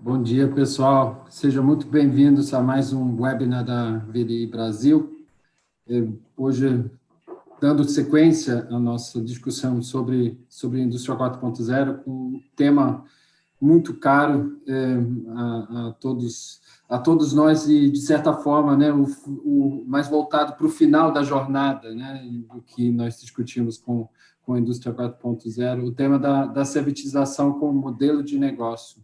Bom dia, pessoal. Sejam muito bem-vindos a mais um webinar da VDI Brasil. Hoje, dando sequência à nossa discussão sobre a indústria 4.0, com um tema muito caro a todos nós e, de certa forma, né, o mais voltado para o final da jornada, né, do que nós discutimos com a indústria 4.0, o tema da servitização como modelo de negócio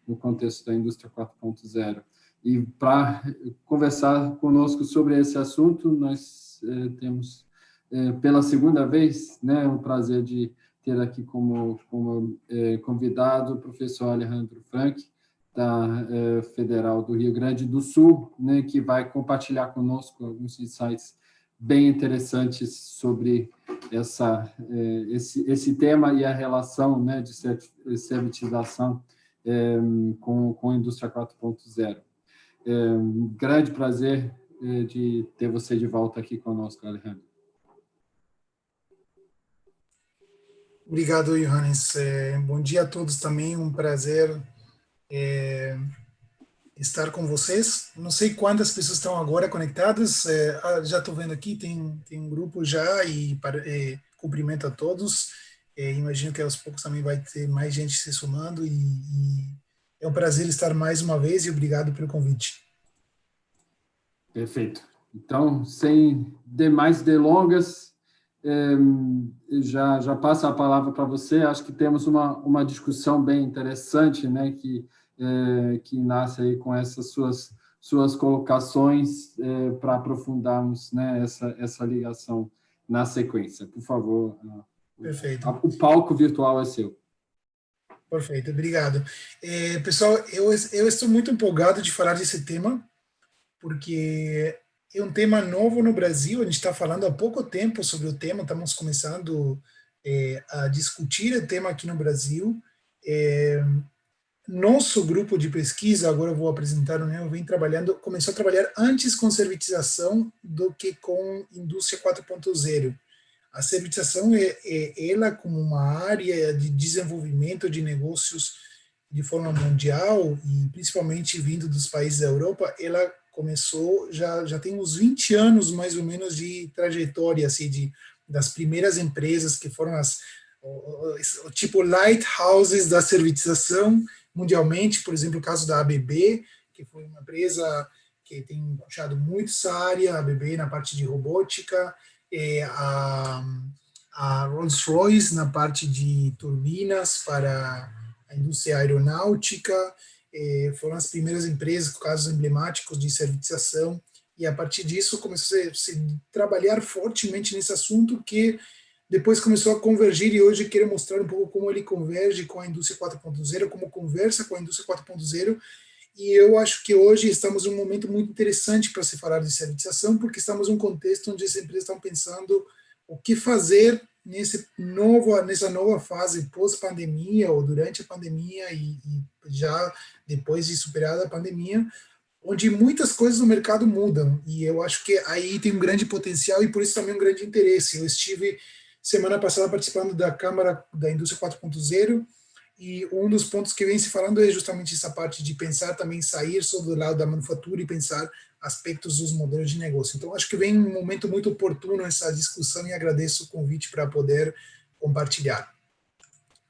no contexto da indústria 4.0. E para conversar conosco sobre esse assunto, nós temos, pela segunda vez, né, o prazer de ter aqui como convidado o professor Alejandro Frank, da Federal do Rio Grande do Sul, né, que vai compartilhar conosco alguns insights bem interessantes sobre esse tema e a relação, né, de servitização com a indústria 4.0. Um grande prazer de ter você de volta aqui conosco, Alejandro. Obrigado, Johannes. Bom dia a todos também, um prazer estar com vocês. Não sei quantas pessoas estão agora conectadas, já estou vendo aqui, tem um grupo já, e cumprimento a todos. Imagino que aos poucos também vai ter mais gente se somando, e é um prazer estar mais uma vez, e obrigado pelo convite. Perfeito. Então, sem demais delongas, já passo a palavra para você. Acho que temos uma discussão bem interessante, né, que nasce aí com essas suas colocações para aprofundarmos, né, essa ligação na sequência. Por favor, Perfeito. O palco virtual é seu. Perfeito, obrigado. Pessoal, eu estou muito empolgado de falar desse tema, porque é um tema novo no Brasil. A gente está falando há pouco tempo sobre o tema, estamos começando a discutir o tema aqui no Brasil. Nosso grupo de pesquisa, agora eu vou apresentar, né, começou a trabalhar antes com servitização do que com indústria 4.0. A servitização ela como uma área de desenvolvimento de negócios de forma mundial, e principalmente vindo dos países da Europa, ela começou, já tem uns 20 anos mais ou menos de trajetória, assim, das primeiras empresas que foram o tipo lighthouses da servitização mundialmente. Por exemplo, o caso da ABB, que foi uma empresa que tem puxado muito essa área, a ABB na parte de robótica, a Rolls-Royce na parte de turbinas para a indústria aeronáutica. Foram as primeiras empresas, com casos emblemáticos de servitização, e a partir disso começou a se trabalhar fortemente nesse assunto, que depois começou a convergir, e hoje quero mostrar um pouco como ele converge com a indústria 4.0, como conversa com a indústria 4.0, e eu acho que hoje estamos em um momento muito interessante para se falar de servitização, porque estamos em um contexto onde as empresas estão pensando o que fazer nessa nova fase pós-pandemia, ou durante a pandemia, e já depois de superada a pandemia, onde muitas coisas no mercado mudam, e eu acho que aí tem um grande potencial, e por isso também um grande interesse. Eu estive semana passada participando da Câmara da Indústria 4.0, e um dos pontos que vem se falando é justamente essa parte de pensar também, sair só do lado da manufatura e pensar aspectos dos modelos de negócio. Então, acho que vem um momento muito oportuno essa discussão, e agradeço o convite para poder compartilhar.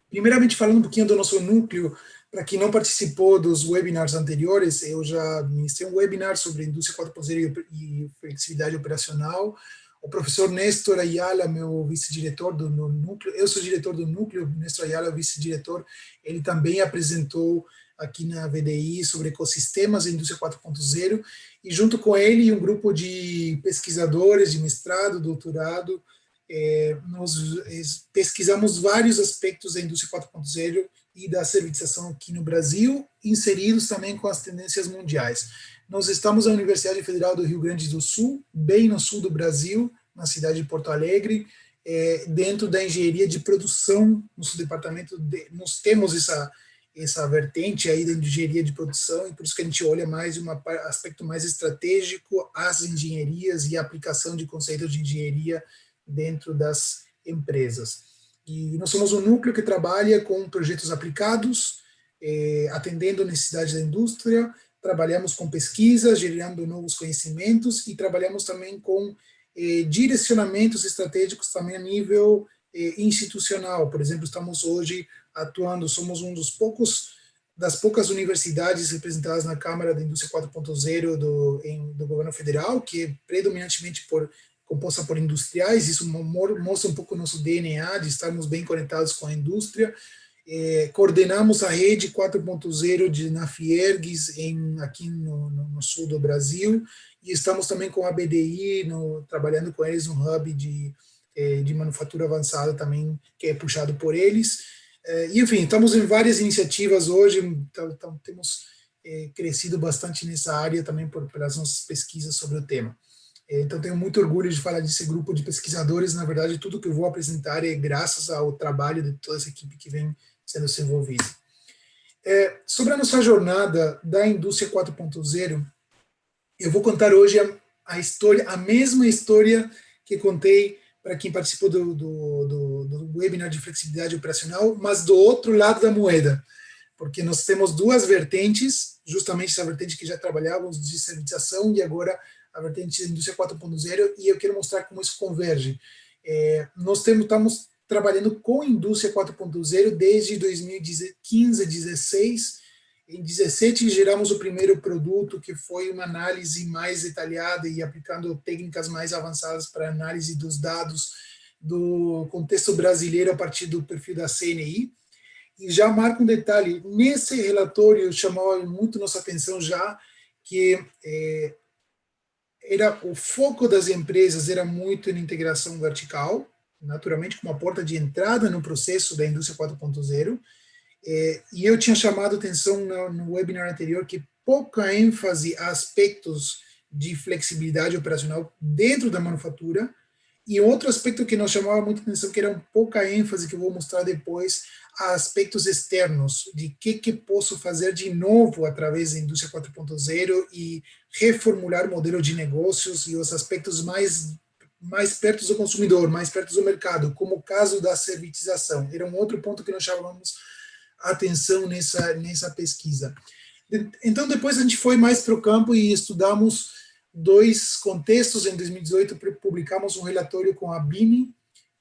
Primeiramente, falando um pouquinho do nosso núcleo, para quem não participou dos webinars anteriores, eu já ministrei um webinar sobre indústria 4.0 e flexibilidade operacional. O professor Néstor Ayala, meu vice-diretor do núcleo, eu sou diretor do núcleo, Néstor Ayala é o vice-diretor, ele também apresentou aqui na VDI sobre ecossistemas da indústria 4.0, e junto com ele um grupo de pesquisadores de mestrado, doutorado, nós pesquisamos vários aspectos da indústria 4.0 e da servitização aqui no Brasil, inseridos também com as tendências mundiais. Nós estamos na Universidade Federal do Rio Grande do Sul, bem no sul do Brasil, na cidade de Porto Alegre, dentro da engenharia de produção. Nosso departamento, nós temos essa vertente aí da engenharia de produção, e por isso que a gente olha mais um aspecto mais estratégico, as engenharias e a aplicação de conceitos de engenharia dentro das empresas. E nós somos um núcleo que trabalha com projetos aplicados, atendendo necessidades da indústria, trabalhamos com pesquisa, gerando novos conhecimentos e trabalhamos também com direcionamentos estratégicos também a nível institucional. Por exemplo, estamos hoje atuando, somos um dos das poucas universidades representadas na Câmara da Indústria 4.0 do governo federal, que é predominantemente composta por industriais. Isso mostra um pouco o nosso DNA de estarmos bem conectados com a indústria. Coordenamos a rede 4.0 na Fiergues, aqui no sul do Brasil, e estamos também com a BDI, trabalhando com eles no hub de manufatura avançada também, que é puxado por eles. E, enfim, estamos em várias iniciativas hoje, então temos crescido bastante nessa área também pelas nossas pesquisas sobre o tema. Então, tenho muito orgulho de falar desse grupo de pesquisadores. Na verdade, tudo que eu vou apresentar é graças ao trabalho de toda essa equipe que vem sendo desenvolvida. Sobre a nossa jornada da indústria 4.0, eu vou contar hoje a mesma história que contei para quem participou do webinar de flexibilidade operacional, mas do outro lado da moeda, porque nós temos duas vertentes, justamente essa vertente que já trabalhávamos de servitização e agora a vertente da indústria 4.0, e eu quero mostrar como isso converge. Nós estamos trabalhando com indústria 4.0 desde 2015, 16. Em 2017, geramos o primeiro produto, que foi uma análise mais detalhada e aplicando técnicas mais avançadas para análise dos dados do contexto brasileiro a partir do perfil da CNI. E já marco um detalhe, nesse relatório chamou muito nossa atenção já que o foco das empresas era muito na integração vertical, naturalmente com uma porta de entrada no processo da indústria 4.0, e eu tinha chamado atenção no webinar anterior que pouca ênfase a aspectos de flexibilidade operacional dentro da manufatura, e outro aspecto que nos chamava muita atenção, que era pouca ênfase, que eu vou mostrar depois, a aspectos externos, de que posso fazer de novo através da indústria 4.0 e reformular o modelo de negócios e os aspectos mais perto do consumidor, mais perto do mercado, como o caso da servitização. Era um outro ponto que nós chamamos atenção nessa pesquisa. Então, depois a gente foi mais para o campo e estudamos dois contextos. Em 2018, publicamos um relatório com a BIMI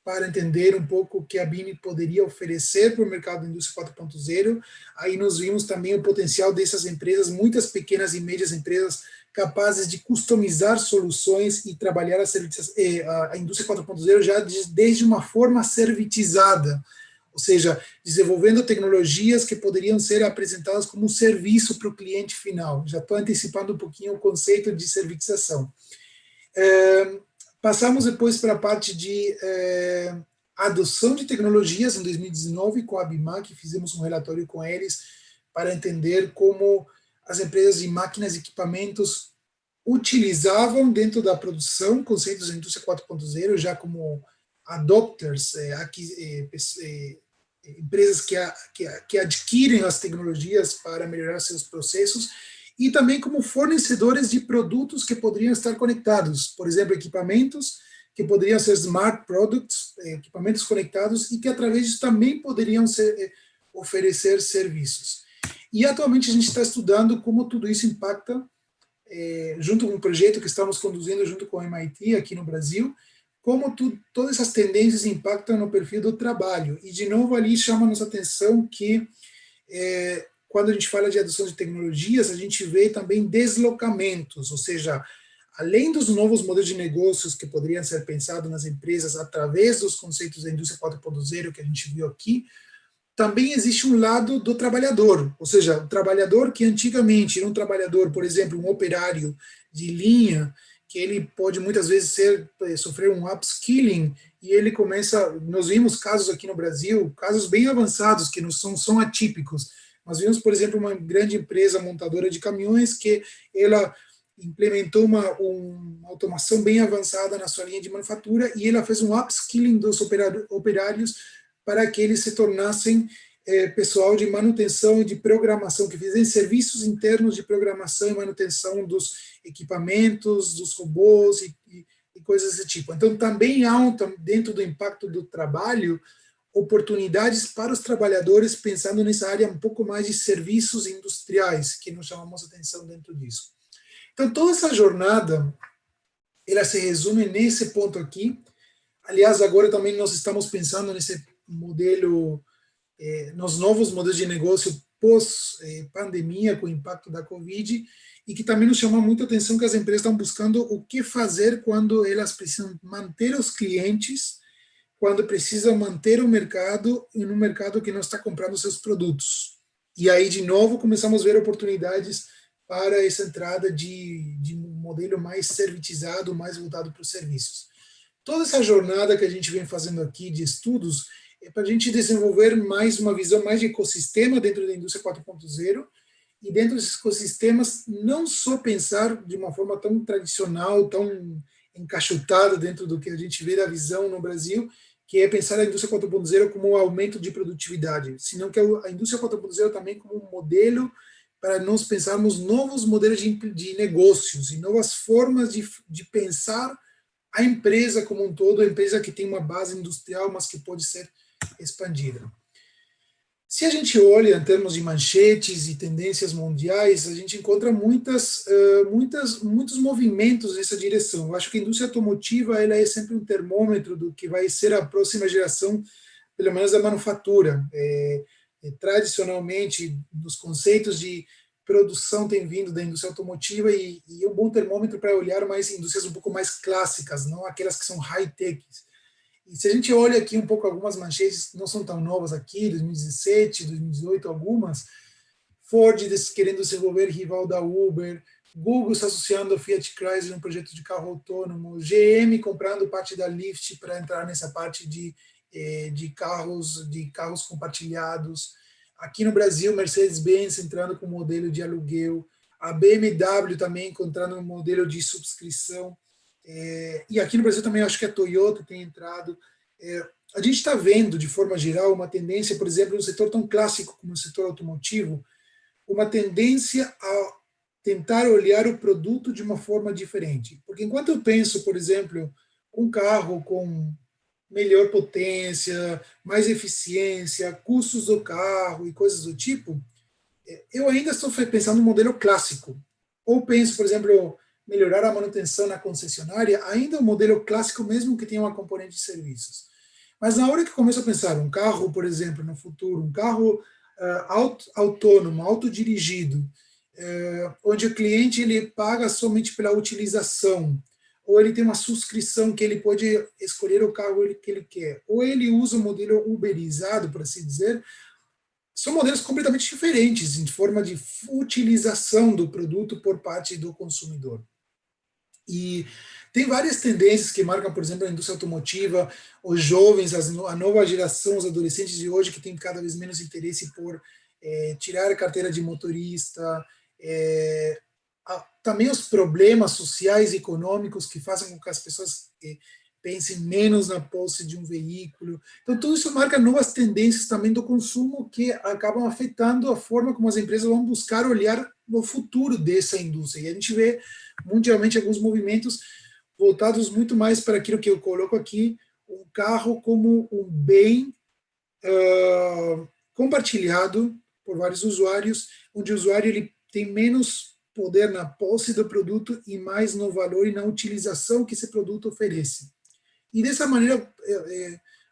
para entender um pouco o que a BIMI poderia oferecer para o mercado da indústria 4.0. Aí nós vimos também o potencial dessas empresas, muitas pequenas e médias empresas capazes de customizar soluções e trabalhar a indústria 4.0 já desde uma forma servitizada, ou seja, desenvolvendo tecnologias que poderiam ser apresentadas como um serviço para o cliente final. Já estou antecipando um pouquinho o conceito de servitização. Passamos depois para a parte de adoção de tecnologias em 2019 com a Abimac, fizemos um relatório com eles para entender como as empresas de máquinas e equipamentos utilizavam dentro da produção conceitos da indústria 4.0 já como adopters, empresas que adquirem as tecnologias para melhorar seus processos, e também como fornecedores de produtos que poderiam estar conectados, por exemplo, equipamentos que poderiam ser smart products, equipamentos conectados, e que através disso também poderiam oferecer serviços. E atualmente a gente está estudando como tudo isso impacta, junto com um projeto que estamos conduzindo junto com o MIT aqui no Brasil, como todas essas tendências impactam no perfil do trabalho. E, de novo, ali chama a nossa atenção que, quando a gente fala de adoção de tecnologias, a gente vê também deslocamentos, ou seja, além dos novos modelos de negócios que poderiam ser pensados nas empresas através dos conceitos da indústria 4.0 que a gente viu aqui, também existe um lado do trabalhador, ou seja, o trabalhador que antigamente era um trabalhador, por exemplo, um operário de linha, que ele pode muitas vezes sofrer um upskilling, e ele começa, nós vimos casos aqui no Brasil, casos bem avançados, que não são atípicos. Nós vimos, por exemplo, uma grande empresa montadora de caminhões que ela implementou uma automação bem avançada na sua linha de manufatura, e ela fez um upskilling dos operários para que eles se tornassem pessoal de manutenção e de programação, que fizessem serviços internos de programação e manutenção dos equipamentos, dos robôs e coisas desse tipo. Então, também há, dentro do impacto do trabalho, oportunidades para os trabalhadores, pensando nessa área um pouco mais de serviços industriais, que nós chamamos atenção dentro disso. Então, toda essa jornada, ela se resume nesse ponto aqui. Aliás, agora também nós estamos pensando nesse modelo, nos novos modelos de negócio pós-pandemia, com o impacto da Covid, e que também nos chama muita atenção que as empresas estão buscando o que fazer quando elas precisam manter os clientes, quando precisam manter o mercado, em um mercado que não está comprando seus produtos. E aí, de novo, começamos a ver oportunidades para essa entrada de um modelo mais servitizado, mais voltado para os serviços. Toda essa jornada que a gente vem fazendo aqui de estudos é para a gente desenvolver mais uma visão mais de ecossistema dentro da indústria 4.0, e dentro desses ecossistemas não só pensar de uma forma tão tradicional, tão encaixotada dentro do que a gente vê da visão no Brasil, que é pensar a indústria 4.0 como um aumento de produtividade, senão que a indústria 4.0 também como um modelo para nós pensarmos novos modelos de negócios e novas formas de pensar a empresa como um todo, a empresa que tem uma base industrial, mas que pode ser expandida. Se a gente olha em termos de manchetes e tendências mundiais, a gente encontra muitos movimentos nessa direção. Eu acho que a indústria automotiva ela é sempre um termômetro do que vai ser a próxima geração, pelo menos da manufatura. Tradicionalmente, os conceitos de produção têm vindo da indústria automotiva e é um bom termômetro para olhar mais indústrias um pouco mais clássicas, não aquelas que são high-tech. E se a gente olha aqui um pouco algumas manchetes que não são tão novas aqui, 2017, 2018, algumas, Ford querendo desenvolver rival da Uber, Google se associando ao Fiat Chrysler no projeto de carro autônomo, GM comprando parte da Lyft para entrar nessa parte de carros compartilhados. Aqui no Brasil, Mercedes-Benz entrando com modelo de aluguel, a BMW também encontrando um modelo de subscrição. E aqui no Brasil também acho que a Toyota tem entrado. A gente está vendo, de forma geral, uma tendência, por exemplo, no setor tão clássico como o setor automotivo, uma tendência a tentar olhar o produto de uma forma diferente. Porque enquanto eu penso, por exemplo, um carro com melhor potência, mais eficiência, custos do carro e coisas do tipo, eu ainda estou pensando no modelo clássico. Ou penso, por exemplo, melhorar a manutenção na concessionária, ainda o modelo clássico, mesmo que tenha uma componente de serviços. Mas na hora que começo a pensar um carro, por exemplo, no futuro, um carro autônomo, autodirigido, onde o cliente ele paga somente pela utilização, ou ele tem uma subscrição que ele pode escolher o carro que ele quer, ou ele usa o modelo uberizado, por assim dizer, são modelos completamente diferentes em forma de utilização do produto por parte do consumidor. E tem várias tendências que marcam, por exemplo, a indústria automotiva, os jovens, a nova geração, os adolescentes de hoje que têm cada vez menos interesse por tirar a carteira de motorista, também os problemas sociais e econômicos que fazem com que as pessoas pensem menos na posse de um veículo. Então, tudo isso marca novas tendências também do consumo que acabam afetando a forma como as empresas vão buscar olhar no futuro dessa indústria. E a gente vê mundialmente alguns movimentos voltados muito mais para aquilo que eu coloco aqui, um carro como um bem compartilhado por vários usuários, onde o usuário ele tem menos poder na posse do produto e mais no valor e na utilização que esse produto oferece. E dessa maneira,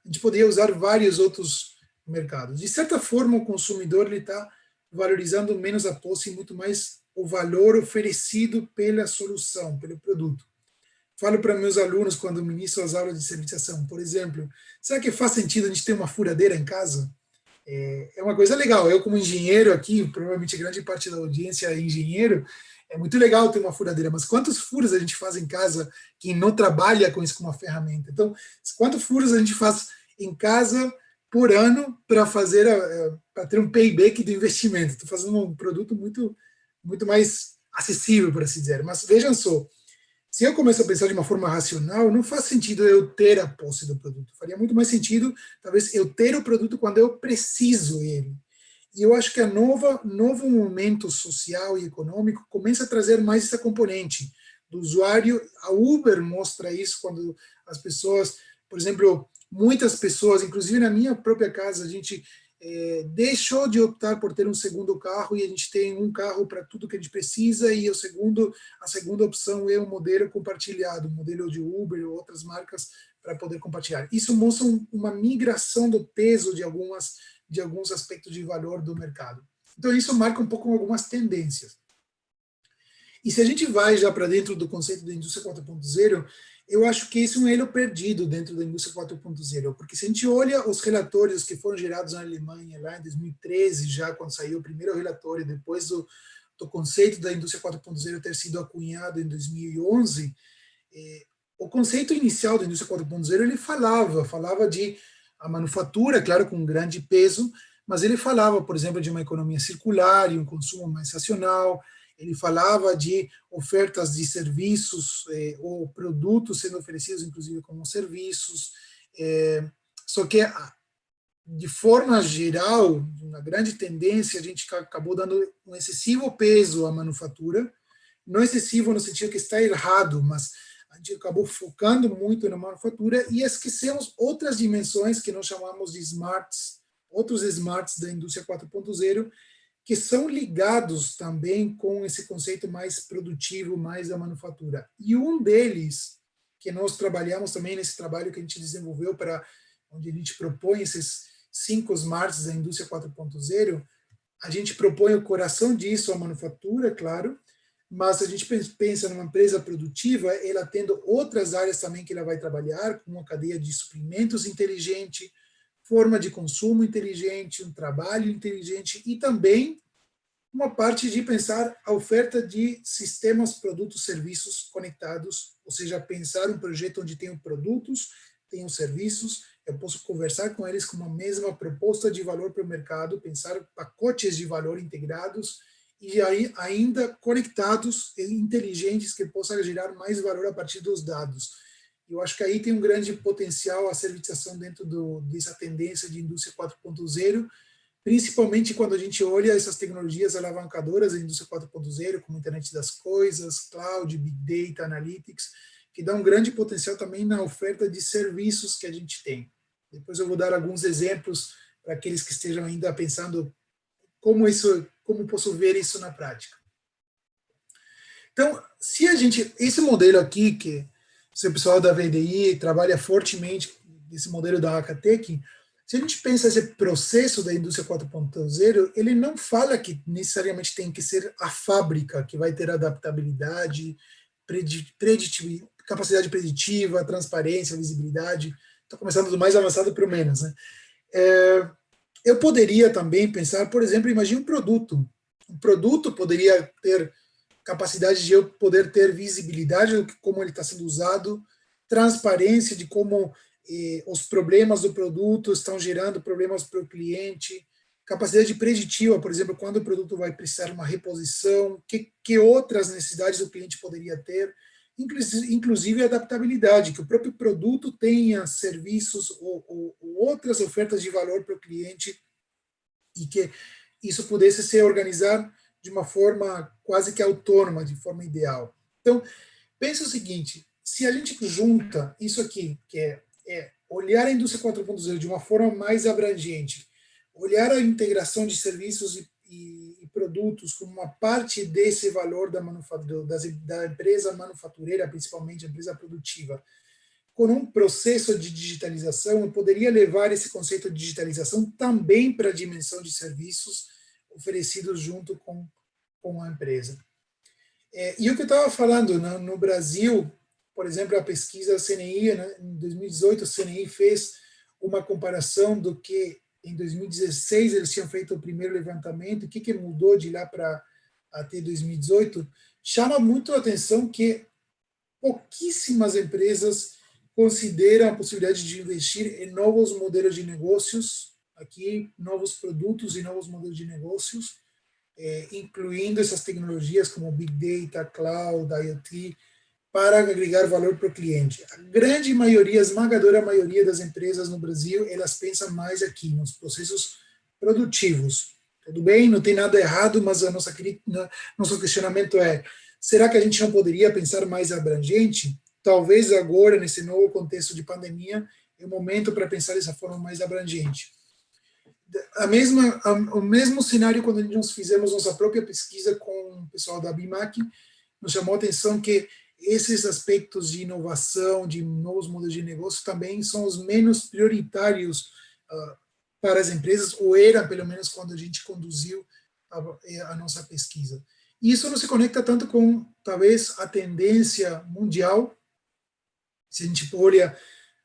a gente poderia usar vários outros mercados. De certa forma, o consumidor está valorizando menos a posse e muito mais o valor oferecido pela solução, pelo produto. Falo para meus alunos, quando ministro as aulas de serviçação, por exemplo, será que faz sentido a gente ter uma furadeira em casa? É uma coisa legal. Eu, como engenheiro aqui, provavelmente grande parte da audiência é engenheiro, é muito legal ter uma furadeira, mas quantos furos a gente faz em casa que não trabalha com isso como uma ferramenta? Então, quantos furos a gente faz em casa por ano para ter um payback do investimento? Estou fazendo um produto muito mais acessível, por assim dizer. Mas vejam só, se eu começo a pensar de uma forma racional, não faz sentido eu ter a posse do produto. Faria muito mais sentido, talvez, eu ter o produto quando eu preciso ele. E eu acho que novo momento social e econômico começa a trazer mais essa componente do usuário. A Uber mostra isso quando as pessoas, por exemplo, muitas pessoas, inclusive na minha própria casa, a gente deixou de optar por ter um segundo carro e a gente tem um carro para tudo que a gente precisa e a segunda opção é um modelo compartilhado, um modelo de Uber ou outras marcas para poder compartilhar. Isso mostra uma migração do peso de alguns aspectos de valor do mercado. Então, isso marca um pouco algumas tendências. E se a gente vai já para dentro do conceito da indústria 4.0, eu acho que esse é um elo perdido dentro da indústria 4.0, porque se a gente olha os relatórios que foram gerados na Alemanha lá em 2013, já quando saiu o primeiro relatório, depois do conceito da indústria 4.0 ter sido acunhado em 2011, o conceito inicial da indústria 4.0 ele falava de a manufatura, claro, com um grande peso, mas ele falava, por exemplo, de uma economia circular e um consumo mais racional. Ele falava de ofertas de serviços ou produtos sendo oferecidos, inclusive, como serviços. Só que, de forma geral, uma grande tendência, a gente acabou dando um excessivo peso à manufatura, não excessivo no sentido que está errado, mas a gente acabou focando muito na manufatura e esquecemos outras dimensões que nós chamamos de smarts, outros smarts da indústria 4.0, que são ligados também com esse conceito mais produtivo, mais da manufatura. E um deles, que nós trabalhamos também nesse trabalho que a gente desenvolveu onde a gente propõe esses 5 smarts da indústria 4.0, a gente propõe o coração disso, a manufatura, claro, mas a gente pensa numa empresa produtiva, ela tendo outras áreas também que ela vai trabalhar, com uma cadeia de suprimentos inteligente, forma de consumo inteligente, um trabalho inteligente e também uma parte de pensar a oferta de sistemas, produtos, serviços conectados, ou seja, pensar um projeto onde tenho produtos, tenho serviços, eu posso conversar com eles com uma mesma proposta de valor para o mercado, pensar pacotes de valor integrados e aí ainda conectados e inteligentes que possam gerar mais valor a partir dos dados. Eu acho que aí tem um grande potencial a servitização dentro dessa tendência de indústria 4.0, principalmente quando a gente olha essas tecnologias alavancadoras da indústria 4.0, como a internet das coisas, cloud, big data, analytics, que dá um grande potencial também na oferta de serviços que a gente tem. Depois eu vou dar alguns exemplos para aqueles que estejam ainda pensando como posso ver isso na prática. Então, esse modelo aqui, que o pessoal da VDI trabalha fortemente, esse modelo da Acatec, se a gente pensa esse processo da indústria 4.0, ele não fala que necessariamente tem que ser a fábrica que vai ter adaptabilidade, capacidade preditiva, transparência, visibilidade. Estou começando do mais avançado para o menos, né? Eu poderia também pensar, por exemplo, imagine um produto. Um produto poderia ter capacidade de eu poder ter visibilidade de como ele está sendo usado, transparência de como os problemas do produto estão gerando problemas para o cliente, capacidade preditiva, por exemplo, quando o produto vai precisar de uma reposição, que outras necessidades o cliente poderia ter, inclusive a adaptabilidade, que o próprio produto tenha serviços ou outras ofertas de valor para o cliente e que isso pudesse ser organizado de uma forma quase que autônoma, de forma ideal. Então, pensa o seguinte, se a gente junta isso aqui, que é olhar a indústria 4.0 de uma forma mais abrangente, olhar a integração de serviços e produtos como uma parte desse valor da empresa manufatureira, principalmente a empresa produtiva, com um processo de digitalização, eu poderia levar esse conceito de digitalização também para a dimensão de serviços oferecidos junto com a empresa. E o que eu estava falando, no Brasil, por exemplo, a pesquisa CNI, né, em 2018, a CNI fez uma comparação do que em 2016 eles tinham feito o primeiro levantamento, o que mudou de lá para até 2018, chama muito a atenção que pouquíssimas empresas consideram a possibilidade de investir em novos modelos de negócios, aqui novos produtos e novos modelos de negócios, incluindo essas tecnologias como Big Data, Cloud, IoT, para agregar valor para o cliente. A grande maioria, a esmagadora maioria das empresas no Brasil, elas pensam mais aqui, nos processos produtivos. Tudo bem, não tem nada errado, mas nosso questionamento é, será que a gente não poderia pensar mais abrangente? Talvez agora, nesse novo contexto de pandemia, é o momento para pensar dessa forma mais abrangente. O mesmo cenário quando nós fizemos nossa própria pesquisa com o pessoal da BIMAC, nos chamou a atenção que esses aspectos de inovação, de novos modelos de negócio, também são os menos prioritários para as empresas, ou era, pelo menos, quando a gente conduziu a nossa pesquisa. E isso não se conecta tanto com, talvez, a tendência mundial. Se a gente olha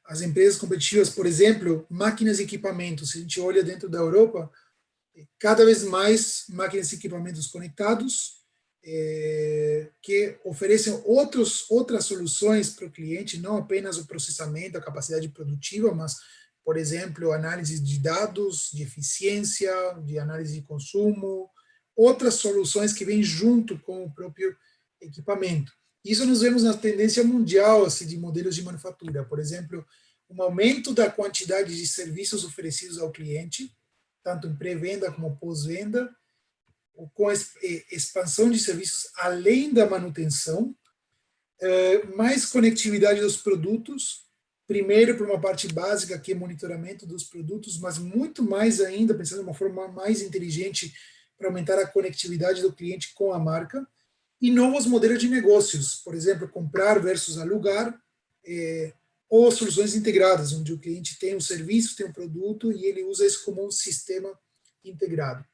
as empresas competitivas, por exemplo, máquinas e equipamentos, se a gente olha dentro da Europa, cada vez mais máquinas e equipamentos conectados, que oferecem outras soluções para o cliente, não apenas o processamento, a capacidade produtiva, mas, por exemplo, análise de dados, de eficiência, de análise de consumo, outras soluções que vêm junto com o próprio equipamento. Isso nós vemos na tendência mundial assim, de modelos de manufatura. Por exemplo, um aumento da quantidade de serviços oferecidos ao cliente, tanto em pré-venda como pós-venda, com a expansão de serviços além da manutenção, mais conectividade dos produtos, primeiro por uma parte básica que é monitoramento dos produtos, mas muito mais ainda, pensando de uma forma mais inteligente para aumentar a conectividade do cliente com a marca, e novos modelos de negócios, por exemplo, comprar versus alugar, ou soluções integradas, onde o cliente tem um serviço, tem um produto, e ele usa isso como um sistema integrado.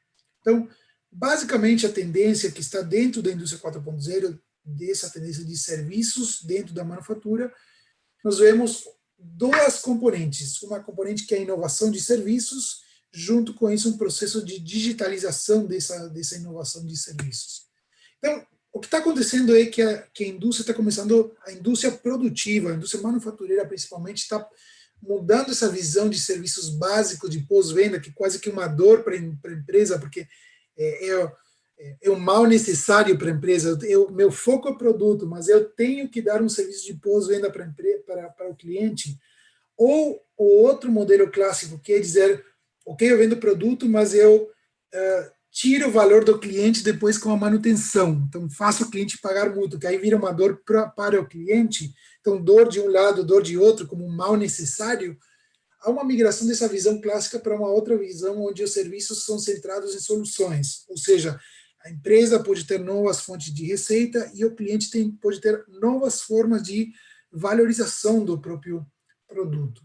Então, basicamente, a tendência que está dentro da indústria 4.0, dessa tendência de serviços dentro da manufatura, nós vemos duas componentes. Uma componente que é a inovação de serviços, junto com isso um processo de digitalização dessa inovação de serviços. Então, o que está acontecendo é que a indústria está começando, a indústria produtiva, a indústria manufatureira principalmente, está mudando essa visão de serviços básicos de pós-venda, que é quase que uma dor para a empresa, porque é um mal necessário para a empresa. Meu foco é o produto, mas eu tenho que dar um serviço de pós-venda para o cliente. Ou o outro modelo clássico, que é dizer, ok, eu vendo produto, mas eu tiro o valor do cliente depois com a manutenção. Então, faço o cliente pagar muito, que aí vira uma dor para o cliente. Então, dor de um lado, dor de outro, como um mal necessário. Há uma migração dessa visão clássica para uma outra visão, onde os serviços são centrados em soluções. Ou seja, a empresa pode ter novas fontes de receita e o cliente pode ter novas formas de valorização do próprio produto.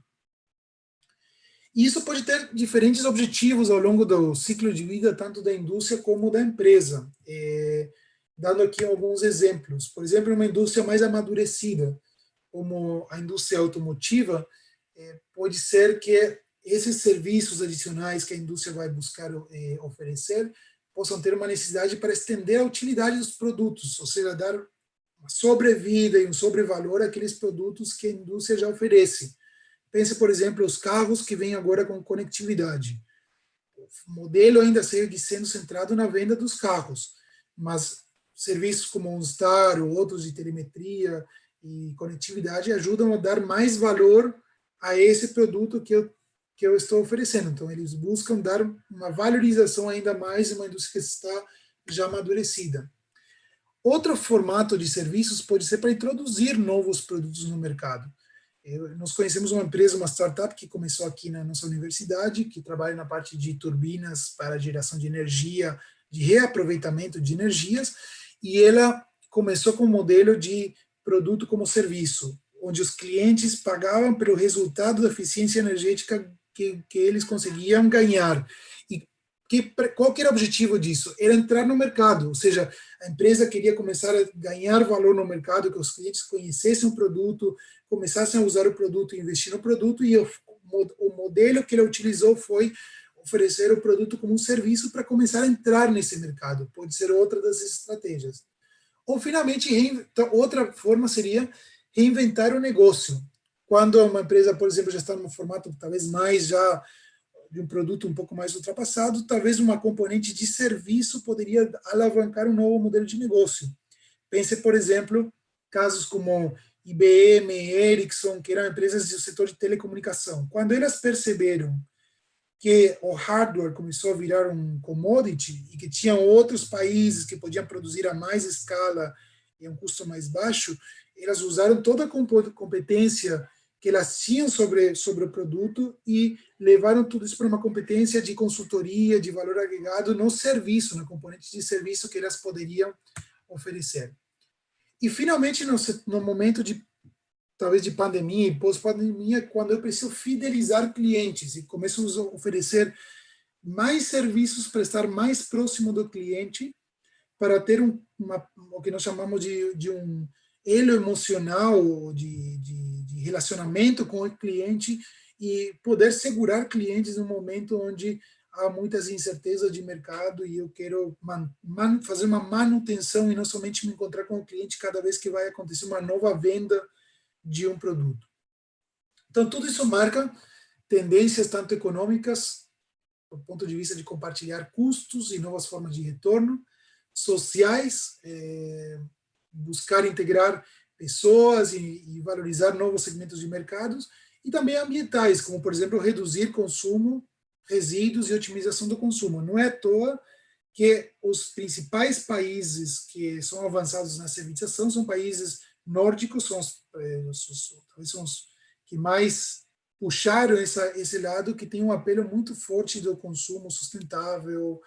E isso pode ter diferentes objetivos ao longo do ciclo de vida, tanto da indústria como da empresa. Dando aqui alguns exemplos. Por exemplo, uma indústria mais amadurecida, como a indústria automotiva, pode ser que esses serviços adicionais que a indústria vai buscar oferecer possam ter uma necessidade para estender a utilidade dos produtos, ou seja, dar uma sobrevida e um sobrevalor àqueles produtos que a indústria já oferece. Pense, por exemplo, os carros que vêm agora com conectividade. O modelo ainda segue sendo centrado na venda dos carros, mas serviços como o OnStar ou outros de telemetria e conectividade ajudam a dar mais valor a esse produto que eu estou oferecendo. Então, eles buscam dar uma valorização ainda mais em uma indústria que está já amadurecida. Outro formato de serviços pode ser para introduzir novos produtos no mercado. Nós conhecemos uma empresa, uma startup que começou aqui na nossa universidade, que trabalha na parte de turbinas para geração de energia, de reaproveitamento de energias, e ela começou com um modelo de produto como serviço, onde os clientes pagavam pelo resultado da eficiência energética que eles conseguiam ganhar. E qual que era o objetivo disso? Era entrar no mercado, ou seja, a empresa queria começar a ganhar valor no mercado, que os clientes conhecessem o produto, começassem a usar o produto, investir no produto, e o modelo que ele utilizou foi oferecer o produto como um serviço para começar a entrar nesse mercado. Pode ser outra das estratégias. Ou, finalmente, outra forma seria reinventar o negócio. Quando uma empresa, por exemplo, já está num formato talvez mais já de um produto um pouco mais ultrapassado, talvez uma componente de serviço poderia alavancar um novo modelo de negócio. Pense, por exemplo, casos como IBM, Ericsson, que eram empresas do setor de telecomunicação. Quando elas perceberam que o hardware começou a virar um commodity e que tinham outros países que podiam produzir a mais escala e a um custo mais baixo, elas usaram toda a competência que elas tinham sobre o produto e levaram tudo isso para uma competência de consultoria, de valor agregado no serviço, no componente de serviço que elas poderiam oferecer. E, finalmente, no momento de, talvez, de pandemia e pós-pandemia, quando eu preciso fidelizar clientes e começo a oferecer mais serviços para estar mais próximo do cliente, para ter o que nós chamamos de um elo emocional, de relacionamento com o cliente e poder segurar clientes no momento onde há muitas incertezas de mercado e eu quero fazer uma manutenção e não somente me encontrar com o cliente cada vez que vai acontecer uma nova venda de um produto. Então, tudo isso marca tendências tanto econômicas, do ponto de vista de compartilhar custos e novas formas de retorno, sociais, buscar integrar pessoas e valorizar novos segmentos de mercados, e também ambientais, como, por exemplo, reduzir consumo, resíduos e otimização do consumo. Não é à toa que os principais países que são avançados na servitização são países nórdicos, talvez são os que mais puxaram esse lado, que tem um apelo muito forte do consumo sustentável,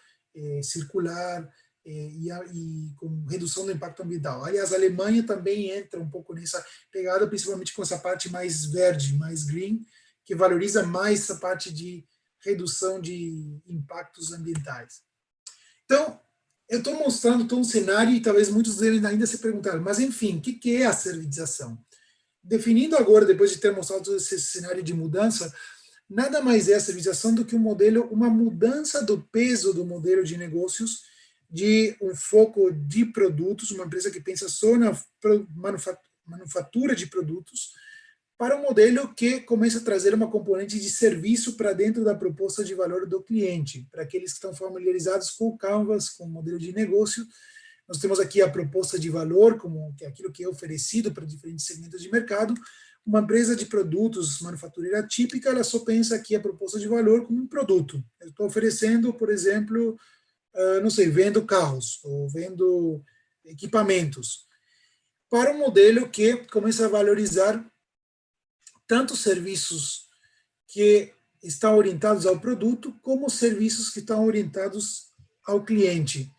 circular, e com redução do impacto ambiental. Aliás, a Alemanha também entra um pouco nessa pegada, principalmente com essa parte mais verde, mais green, que valoriza mais essa parte de redução de impactos ambientais. Então, eu estou mostrando um cenário e talvez muitos deles ainda se perguntaram, mas enfim, o que é a servitização? Definindo agora, depois de ter mostrado esse cenário de mudança, nada mais é a servitização do que uma mudança do peso do modelo de negócios, de um foco de produtos, uma empresa que pensa só na manufatura de produtos, para um modelo que começa a trazer uma componente de serviço para dentro da proposta de valor do cliente. Para aqueles que estão familiarizados com o Canvas, com o modelo de negócio, nós temos aqui a proposta de valor, como que é aquilo que é oferecido para diferentes segmentos de mercado. Uma empresa de produtos manufatureira típica, ela só pensa aqui a proposta de valor como um produto. Eu estou oferecendo, por exemplo, não sei, vendo carros ou vendo equipamentos, para um modelo que começa a valorizar tanto serviços que estão orientados ao produto, como serviços que estão orientados ao cliente.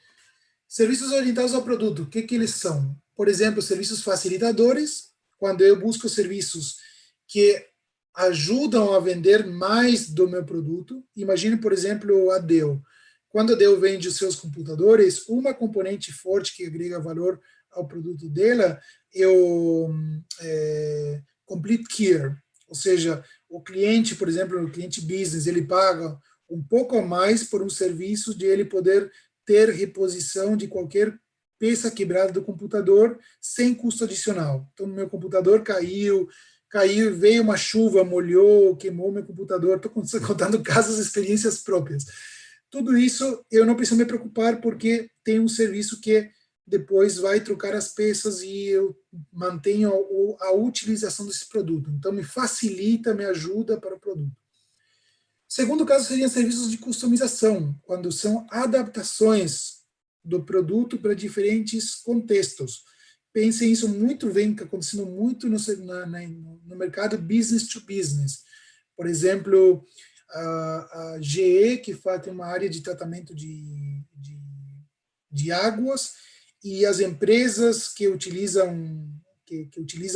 Serviços orientados ao produto, o que eles são? Por exemplo, serviços facilitadores, quando eu busco serviços que ajudam a vender mais do meu produto. Imagine, por exemplo, a Dell. Quando a Dell vende os seus computadores, uma componente forte que agrega valor ao produto dela é o Complete Care, ou seja, o cliente, por exemplo, o cliente business, ele paga um pouco a mais por um serviço de ele poder ter reposição de qualquer peça quebrada do computador sem custo adicional. Então, meu computador caiu, veio uma chuva, molhou, queimou meu computador. Estou contando casos, experiências próprias. Tudo isso eu não preciso me preocupar, porque tem um serviço que depois vai trocar as peças e eu mantenho a utilização desse produto. Então, me facilita, me ajuda para o produto. Segundo caso seriam serviços de customização, quando são adaptações do produto para diferentes contextos. Pensem isso muito, vem acontecendo muito no mercado business to business. Por exemplo, a GE, que tem uma área de tratamento de águas, e as empresas que utilizam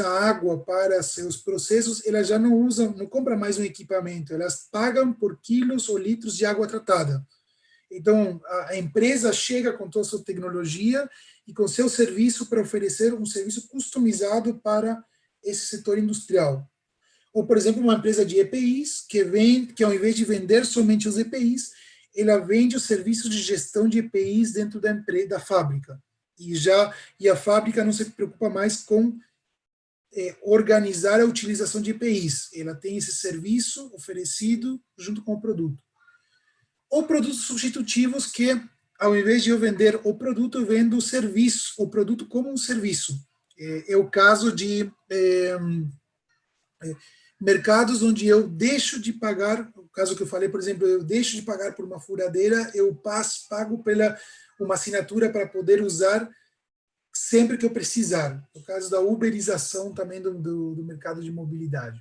água para seus processos, elas já não compram mais um equipamento, elas pagam por quilos ou litros de água tratada. Então, a empresa chega com toda a sua tecnologia e com seu serviço para oferecer um serviço customizado para esse setor industrial. Ou, por exemplo, uma empresa de EPIs, que ao invés de vender somente os EPIs, ela vende os serviços de gestão de EPIs dentro da fábrica. E a fábrica não se preocupa mais com organizar a utilização de EPIs. Ela tem esse serviço oferecido junto com o produto. Ou produtos substitutivos, que ao invés de eu vender o produto, eu vendo o serviço, o produto como um serviço. É o caso de mercados onde eu deixo de pagar, o caso que eu falei, por exemplo, eu deixo de pagar por uma furadeira, eu pago pela uma assinatura para poder usar sempre que eu precisar. No caso da uberização também do mercado de mobilidade.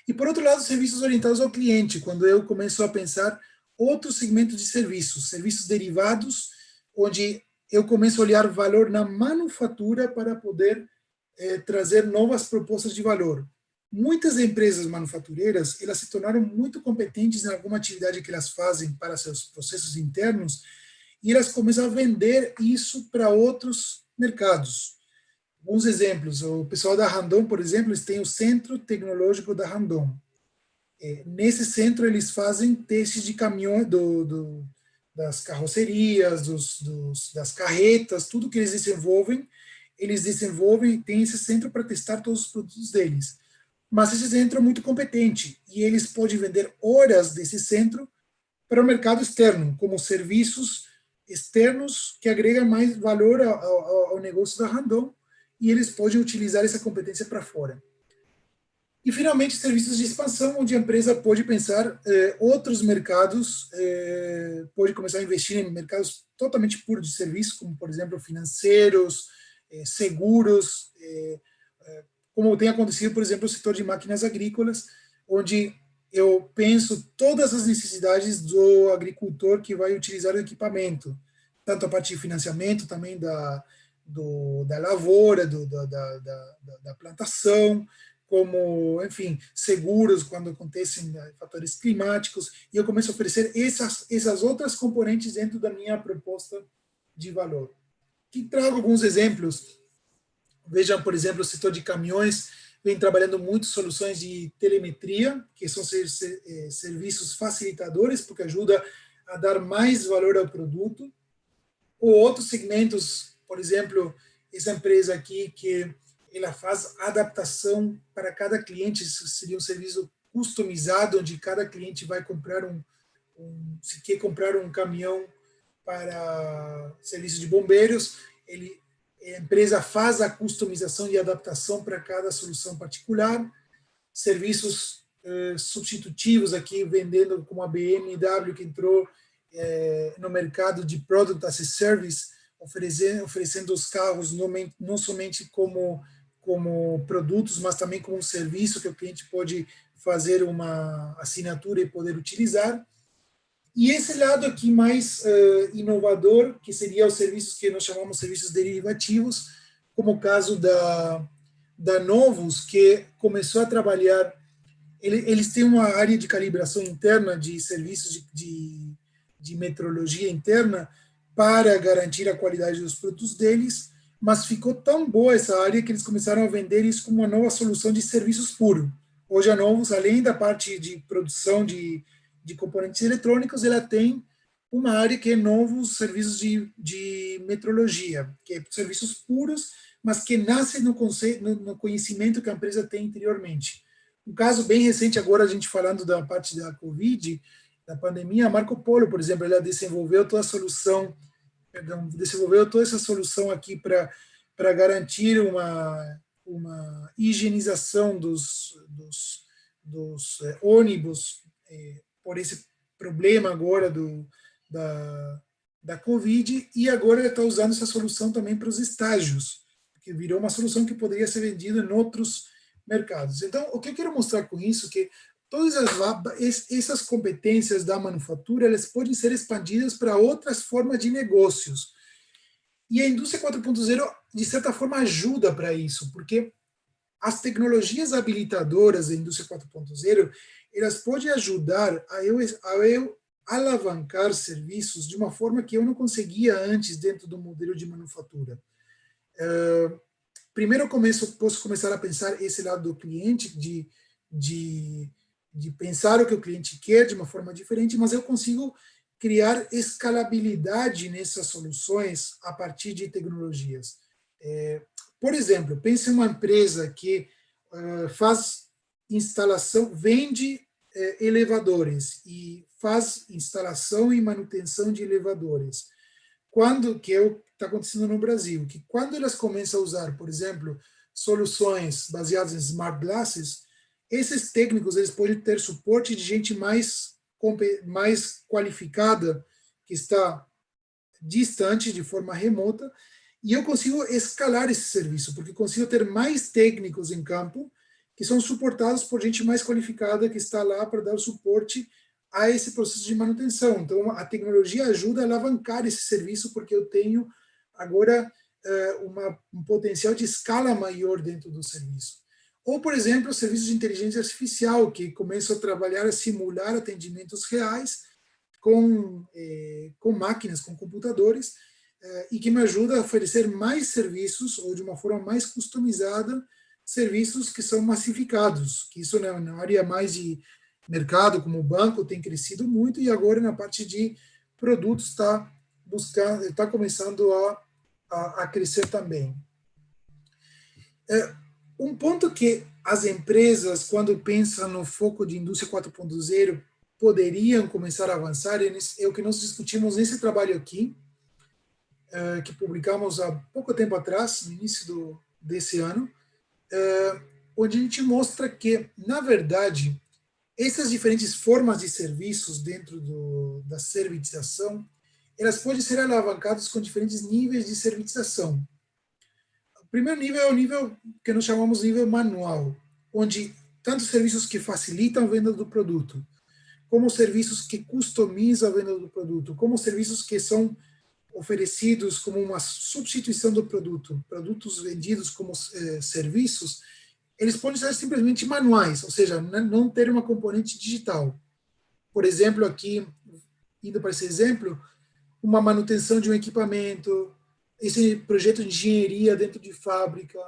E, por outro lado, serviços orientados ao cliente, quando eu começo a pensar outro segmento de serviços, serviços derivados, onde eu começo a olhar valor na manufatura para poder trazer novas propostas de valor. Muitas empresas manufatureiras, elas se tornaram muito competentes em alguma atividade que elas fazem para seus processos internos e elas começam a vender isso para outros mercados. Alguns exemplos, o pessoal da Randon, por exemplo, eles têm o Centro Tecnológico da Randon. Nesse centro, eles fazem testes de caminhões, das carrocerias, das carretas, tudo que eles desenvolvem, tem esse centro para testar todos os produtos deles. Mas esse centro é muito competente e eles podem vender horas desse centro para o mercado externo, como serviços externos que agregam mais valor ao negócio da Randon, e eles podem utilizar essa competência para fora. E, finalmente, serviços de expansão, onde a empresa pode pensar outros mercados, pode começar a investir em mercados totalmente puros de serviço, como, por exemplo, financeiros, seguros, como tem acontecido, por exemplo, no setor de máquinas agrícolas, onde eu penso todas as necessidades do agricultor que vai utilizar o equipamento, tanto a parte de financiamento, também da lavoura, da plantação, como, enfim, seguros quando acontecem fatores climáticos, e eu começo a oferecer essas outras componentes dentro da minha proposta de valor. Que trago alguns exemplos. Vejam, por exemplo, o setor de caminhões vem trabalhando muito soluções de telemetria, que são serviços facilitadores, porque ajuda a dar mais valor ao produto. Ou outros segmentos, por exemplo, essa empresa aqui que ela faz adaptação para cada cliente, isso seria um serviço customizado, onde cada cliente vai comprar se quer comprar um caminhão para serviço de bombeiros, a empresa faz a customização e adaptação para cada solução particular. Serviços substitutivos aqui, vendendo como a BMW, que entrou no mercado de Product as a Service, oferecendo os carros não somente como produtos, mas também como um serviço que o cliente pode fazer uma assinatura e poder utilizar. E esse lado aqui mais inovador, que seria os serviços que nós chamamos de serviços derivativos, como o caso da Novus, que começou a trabalhar, eles têm uma área de calibração interna de serviços de metrologia interna para garantir a qualidade dos produtos deles, mas ficou tão boa essa área que eles começaram a vender isso como uma nova solução de serviços puro. Hoje a Novus, além da parte de produção de componentes eletrônicos, ela tem uma área que é novos serviços de metrologia, que é serviços puros, mas que nasce no conhecimento que a empresa tem interiormente. Um caso bem recente agora, a gente falando da parte da Covid, da pandemia, a Marco Polo, por exemplo, ela desenvolveu toda essa solução aqui para garantir uma higienização dos ônibus, por esse problema agora da Covid, e agora ele está usando essa solução também para os estágios, que virou uma solução que poderia ser vendida em outros mercados. Então, o que eu quero mostrar com isso é que todas essas competências da manufatura, elas podem ser expandidas para outras formas de negócios. E a indústria 4.0, de certa forma, ajuda para isso, porque as tecnologias habilitadoras da indústria 4.0, elas podem ajudar a eu alavancar serviços de uma forma que eu não conseguia antes dentro do modelo de manufatura. Primeiro, posso começar a pensar esse lado do cliente, de pensar o que o cliente quer de uma forma diferente, mas eu consigo criar escalabilidade nessas soluções a partir de tecnologias. Por exemplo, pense em uma empresa que faz instalação, vende elevadores e faz instalação e manutenção de elevadores. Que é o que está acontecendo no Brasil, que quando elas começam a usar, por exemplo, soluções baseadas em smart glasses, esses técnicos eles podem ter suporte de gente mais qualificada, que está distante, de forma remota, e eu consigo escalar esse serviço, porque consigo ter mais técnicos em campo que são suportados por gente mais qualificada que está lá para dar suporte a esse processo de manutenção. Então, a tecnologia ajuda a alavancar esse serviço, porque eu tenho agora um potencial de escala maior dentro do serviço. Ou, por exemplo, serviços de inteligência artificial, que começam a trabalhar, a simular atendimentos reais com máquinas, com computadores, e que me ajuda a oferecer mais serviços, ou de uma forma mais customizada, serviços que são massificados, que isso na área mais de mercado, como o banco, tem crescido muito, e agora na parte de produtos está começando a crescer também. Um ponto que as empresas, quando pensam no foco de indústria 4.0, poderiam começar a avançar é o que nós discutimos nesse trabalho aqui, que publicamos há pouco tempo atrás, no início desse ano, onde a gente mostra que, na verdade, essas diferentes formas de serviços dentro da servitização, elas podem ser alavancadas com diferentes níveis de servitização. O primeiro nível é o nível que nós chamamos de nível manual, onde tanto serviços que facilitam a venda do produto, como serviços que customizam a venda do produto, como serviços que são oferecidos como uma substituição do produto, produtos vendidos como serviços, eles podem ser simplesmente manuais, ou seja, não ter uma componente digital. Por exemplo, aqui, indo para esse exemplo, uma manutenção de um equipamento, esse projeto de engenharia dentro de fábrica,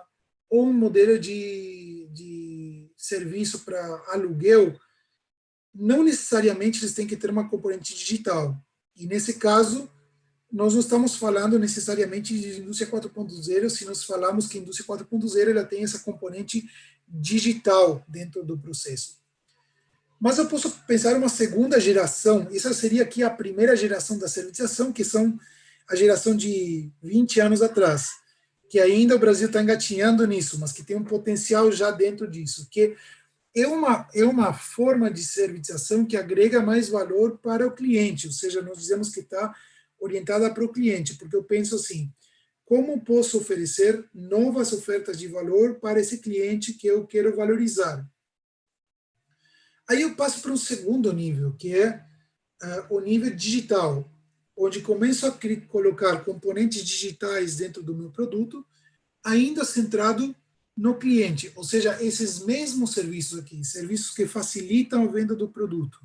ou um modelo de serviço para aluguel, não necessariamente eles têm que ter uma componente digital. E nesse caso, nós não estamos falando necessariamente de indústria 4.0, se nós falamos que a indústria 4.0 ela tem essa componente digital dentro do processo. Mas eu posso pensar uma segunda geração, essa seria aqui a primeira geração da servitização, que são a geração de 20 anos atrás, que ainda o Brasil está engatinhando nisso, mas que tem um potencial já dentro disso, que é uma forma de servitização que agrega mais valor para o cliente, ou seja, nós dizemos que está orientada para o cliente, porque eu penso assim, como posso oferecer novas ofertas de valor para esse cliente que eu quero valorizar? Aí eu passo para um segundo nível, que é o nível digital, onde começo a colocar componentes digitais dentro do meu produto, ainda centrado no cliente, ou seja, esses mesmos serviços aqui, serviços que facilitam a venda do produto,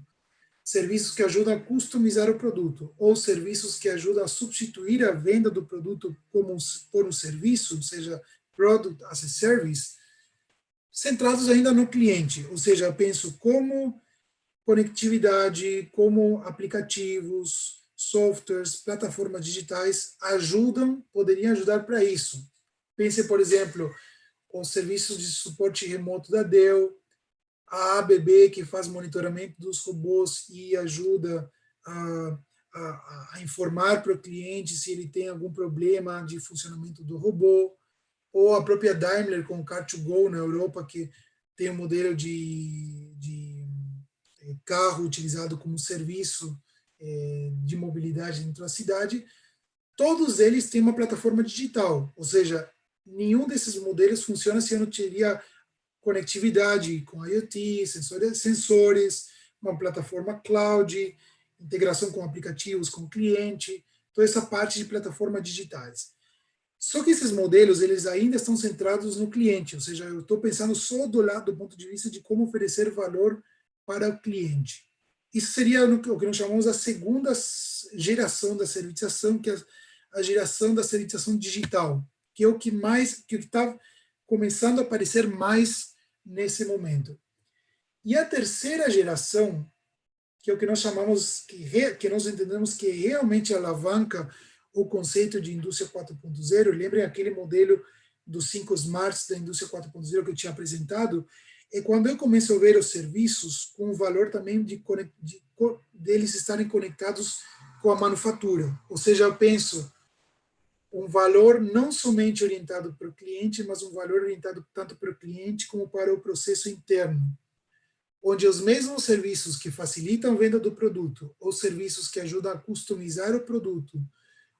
serviços que ajudam a customizar o produto, ou serviços que ajudam a substituir a venda do produto por um serviço, ou seja, Product as a Service, centrados ainda no cliente, ou seja, eu penso como conectividade, como aplicativos, softwares, plataformas digitais poderiam ajudar para isso. Pense, por exemplo, os serviços de suporte remoto da Dell, a ABB, que faz monitoramento dos robôs e ajuda a informar para o cliente se ele tem algum problema de funcionamento do robô, ou a própria Daimler com o Car2Go na Europa, que tem um modelo de carro utilizado como serviço de mobilidade dentro da cidade. Todos eles têm uma plataforma digital, ou seja, nenhum desses modelos funciona se eu não teria conectividade com IoT, sensores, uma plataforma cloud, integração com aplicativos, com cliente, toda essa parte de plataformas digitais. Só que esses modelos, eles ainda estão centrados no cliente, ou seja, eu estou pensando só do ponto de vista de como oferecer valor para o cliente. Isso seria o que nós chamamos a segunda geração da servitização, que é a geração da servitização digital, que é o que está começando a aparecer mais nesse momento. E a terceira geração, que é o que nós chamamos, que nós entendemos que realmente alavanca o conceito de indústria 4.0, lembrem aquele modelo dos 5 smarts da indústria 4.0 que eu tinha apresentado, é quando eu começo a ver os serviços com o valor também deles estarem conectados com a manufatura. Ou seja, eu penso um valor não somente orientado para o cliente, mas um valor orientado tanto para o cliente como para o processo interno, onde os mesmos serviços que facilitam a venda do produto, ou serviços que ajudam a customizar o produto,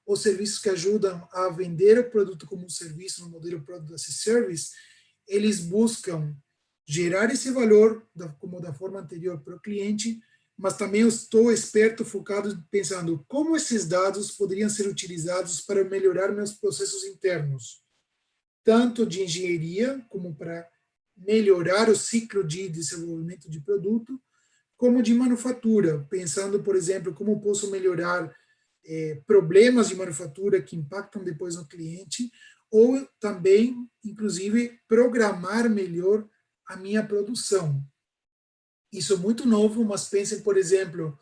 ou serviços que ajudam a vender o produto como um serviço no modelo Product as a Service, eles buscam gerar esse valor, como da forma anterior, para o cliente, mas também eu estou esperto, focado, pensando como esses dados poderiam ser utilizados para melhorar meus processos internos, tanto de engenharia, como para melhorar o ciclo de desenvolvimento de produto, como de manufatura, pensando, por exemplo, como posso melhorar problemas de manufatura que impactam depois no cliente, ou também, inclusive, programar melhor a minha produção. Isso é muito novo, mas pensem, por exemplo,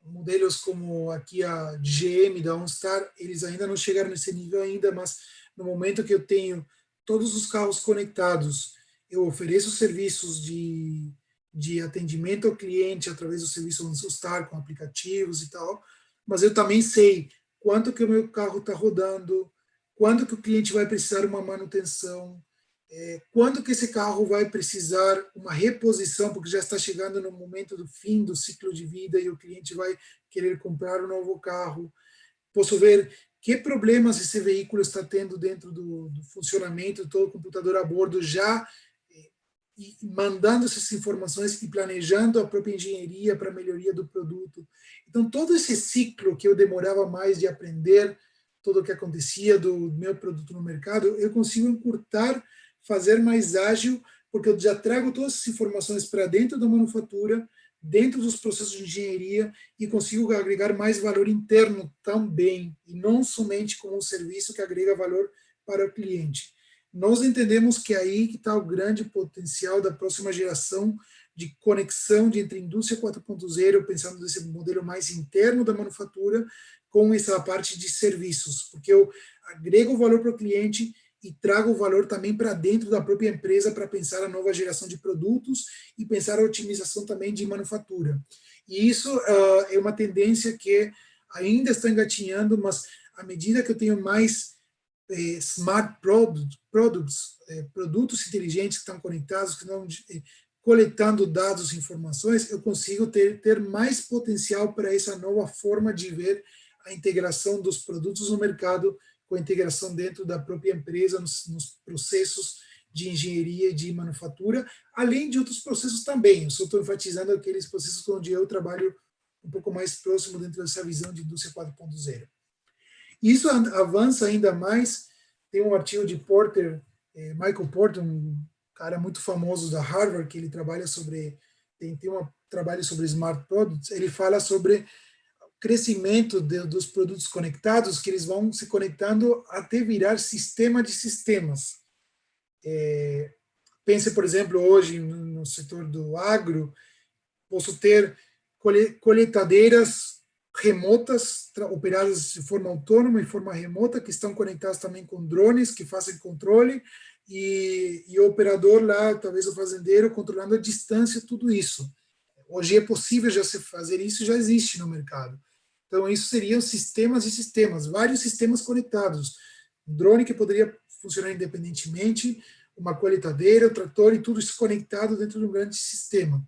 modelos como aqui a GM da OnStar, eles ainda não chegaram nesse nível ainda, mas no momento que eu tenho todos os carros conectados, eu ofereço serviços de atendimento ao cliente através do serviço OnStar, com aplicativos e tal, mas eu também sei quanto que o meu carro está rodando, quando que o cliente vai precisar de uma manutenção, quando que esse carro vai precisar uma reposição, porque já está chegando no momento do fim do ciclo de vida e o cliente vai querer comprar um novo carro. Posso ver que problemas esse veículo está tendo dentro do funcionamento de todo o computador a bordo, já mandando essas informações e planejando a própria engenharia para a melhoria do produto. Então, todo esse ciclo que eu demorava mais de aprender, tudo o que acontecia do meu produto no mercado, eu consigo encurtar, fazer mais ágil, porque eu já trago todas essas informações para dentro da manufatura, dentro dos processos de engenharia, e consigo agregar mais valor interno também, e não somente como um serviço que agrega valor para o cliente. Nós entendemos que é aí que está o grande potencial da próxima geração de conexão entre indústria 4.0, pensando nesse modelo mais interno da manufatura, com essa parte de serviços, porque eu agrego valor para o cliente e trago o valor também para dentro da própria empresa para pensar a nova geração de produtos e pensar a otimização também de manufatura. E isso é uma tendência que ainda está engatinhando, mas à medida que eu tenho mais smart products, produtos inteligentes que estão conectados, que estão coletando dados e informações, eu consigo ter mais potencial para essa nova forma de ver a integração dos produtos no mercado com a integração dentro da própria empresa, nos processos de engenharia e de manufatura, além de outros processos também. Eu só estou enfatizando aqueles processos onde eu trabalho um pouco mais próximo dentro dessa visão de indústria 4.0. Isso avança ainda mais. Tem um artigo de Porter, Michael Porter, um cara muito famoso da Harvard, que ele trabalha sobre, tem um trabalho sobre smart products. Ele fala sobre o crescimento dos produtos conectados, que eles vão se conectando até virar sistema de sistemas. Pense, por exemplo, hoje no setor do agro, posso ter colheitadeiras remotas, operadas de forma autônoma e forma remota, que estão conectadas também com drones que fazem controle, e o operador lá, talvez o fazendeiro, controlando a distância, tudo isso. Hoje é possível já se fazer isso, já existe no mercado. Então, isso seriam sistemas e sistemas, vários sistemas conectados. Um drone que poderia funcionar independentemente, uma colheitadeira, um trator, e tudo isso conectado dentro de um grande sistema.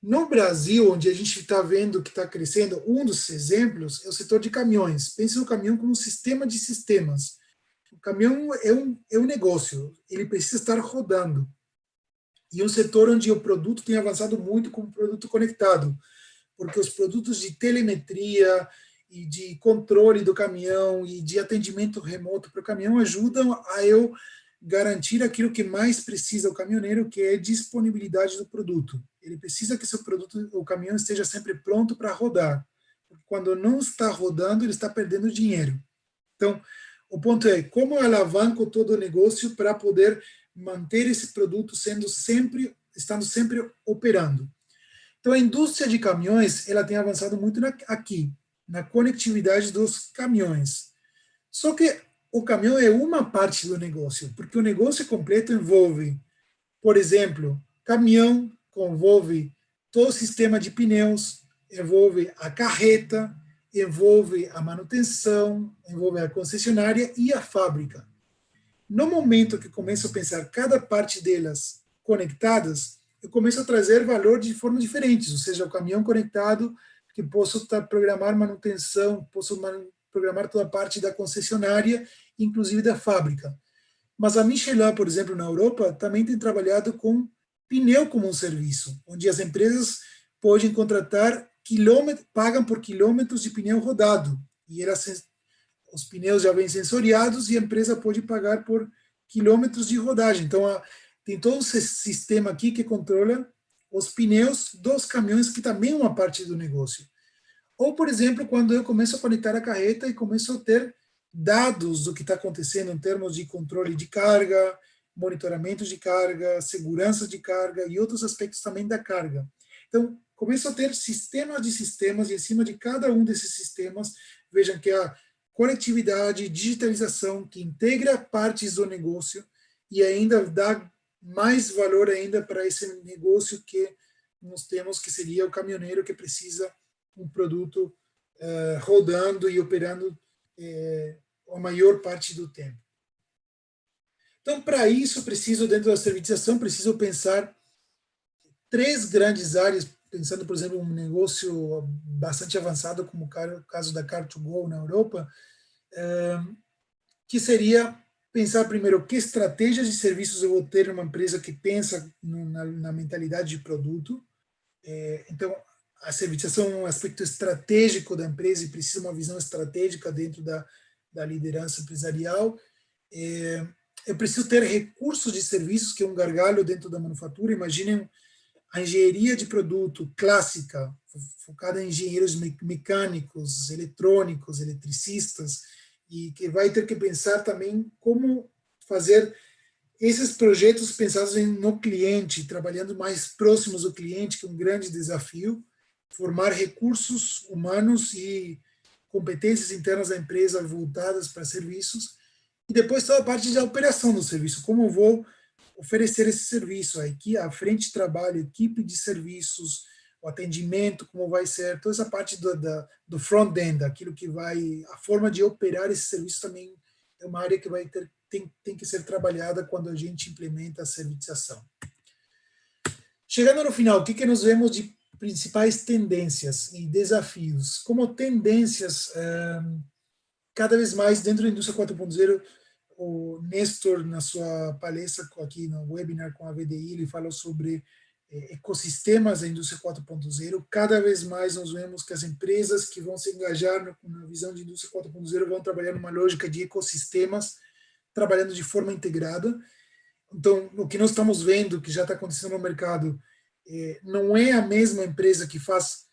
No Brasil, onde a gente está vendo que está crescendo, um dos exemplos é o setor de caminhões. Pense no caminhão como um sistema de sistemas. O caminhão é um negócio, ele precisa estar rodando. E um setor onde o produto tem avançado muito como produto conectado, porque os produtos de telemetria e de controle do caminhão e de atendimento remoto para o caminhão ajudam a eu garantir aquilo que mais precisa o caminhoneiro, que é a disponibilidade do produto. Ele precisa que seu produto, o caminhão, esteja sempre pronto para rodar. Porque quando não está rodando, ele está perdendo dinheiro. Então, o ponto é como eu alavanco todo o negócio para poder manter esse produto estando sempre operando. Então, a indústria de caminhões, ela tem avançado muito aqui, na conectividade dos caminhões. Só que o caminhão é uma parte do negócio, porque o negócio completo envolve, por exemplo, caminhão, envolve todo o sistema de pneus, envolve a carreta, envolve a manutenção, envolve a concessionária e a fábrica. No momento que começo a pensar cada parte delas conectadas, eu começo a trazer valor de formas diferentes, ou seja, o caminhão conectado, que posso programar manutenção, posso programar toda a parte da concessionária, inclusive da fábrica. Mas a Michelin, por exemplo, na Europa, também tem trabalhado com pneu como um serviço, onde as empresas podem contratar pagam por quilômetros de pneu rodado, e os pneus já vêm sensoriados e a empresa pode pagar por quilômetros de rodagem. Então, tem todo esse sistema aqui que controla os pneus dos caminhões, que também é uma parte do negócio. Ou, por exemplo, quando eu começo a conectar a carreta e começo a ter dados do que está acontecendo em termos de controle de carga, monitoramento de carga, segurança de carga e outros aspectos também da carga. Então, começo a ter sistemas de sistemas, e em cima de cada um desses sistemas, vejam que a conectividade, digitalização, que integra partes do negócio e ainda dá mais valor ainda para esse negócio que nós temos, que seria o caminhoneiro que precisa um produto rodando e operando a maior parte do tempo. Então, para isso, preciso, dentro da servitização, preciso pensar 3 grandes áreas, pensando, por exemplo, um negócio bastante avançado, como o caso da Car2Go na Europa, que seria pensar primeiro que estratégias de serviços eu vou ter numa empresa que pensa na mentalidade de produto. Então, a servitização é um aspecto estratégico da empresa e precisa de uma visão estratégica dentro da liderança empresarial. Eu preciso ter recursos de serviços, que é um gargalo dentro da manufatura. Imaginem a engenharia de produto clássica, focada em engenheiros mecânicos, eletrônicos, eletricistas, e que vai ter que pensar também como fazer esses projetos pensados no cliente, trabalhando mais próximos do cliente, que é um grande desafio, formar recursos humanos e competências internas da empresa voltadas para serviços, e depois toda a parte da operação do serviço, como eu vou oferecer esse serviço, a frente de trabalho, equipe de serviços, o atendimento, como vai ser, toda essa parte do front-end, aquilo que vai, a forma de operar esse serviço também é uma área que tem que ser trabalhada quando a gente implementa a servitização. Chegando no final, o que nós vemos de principais tendências e desafios? Como tendências, cada vez mais dentro da indústria 4.0, o Nestor, na sua palestra aqui no webinar com a VDI, ele falou sobre ecossistemas da indústria 4.0. Cada vez mais nós vemos que as empresas que vão se engajar na visão de indústria 4.0 vão trabalhar numa lógica de ecossistemas, trabalhando de forma integrada. Então, o que nós estamos vendo, que já está acontecendo no mercado, não é a mesma empresa que faz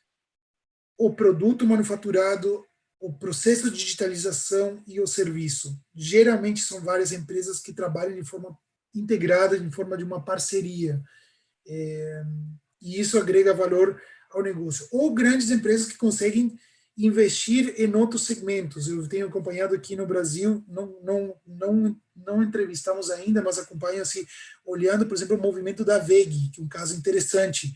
o produto manufaturado, o processo de digitalização e o serviço. Geralmente são várias empresas que trabalham de forma integrada, de forma de uma parceria. E isso agrega valor ao negócio. Ou grandes empresas que conseguem investir em outros segmentos. Eu tenho acompanhado aqui no Brasil, não entrevistamos ainda, mas acompanho assim, olhando, por exemplo, o movimento da WEG, que é um caso interessante,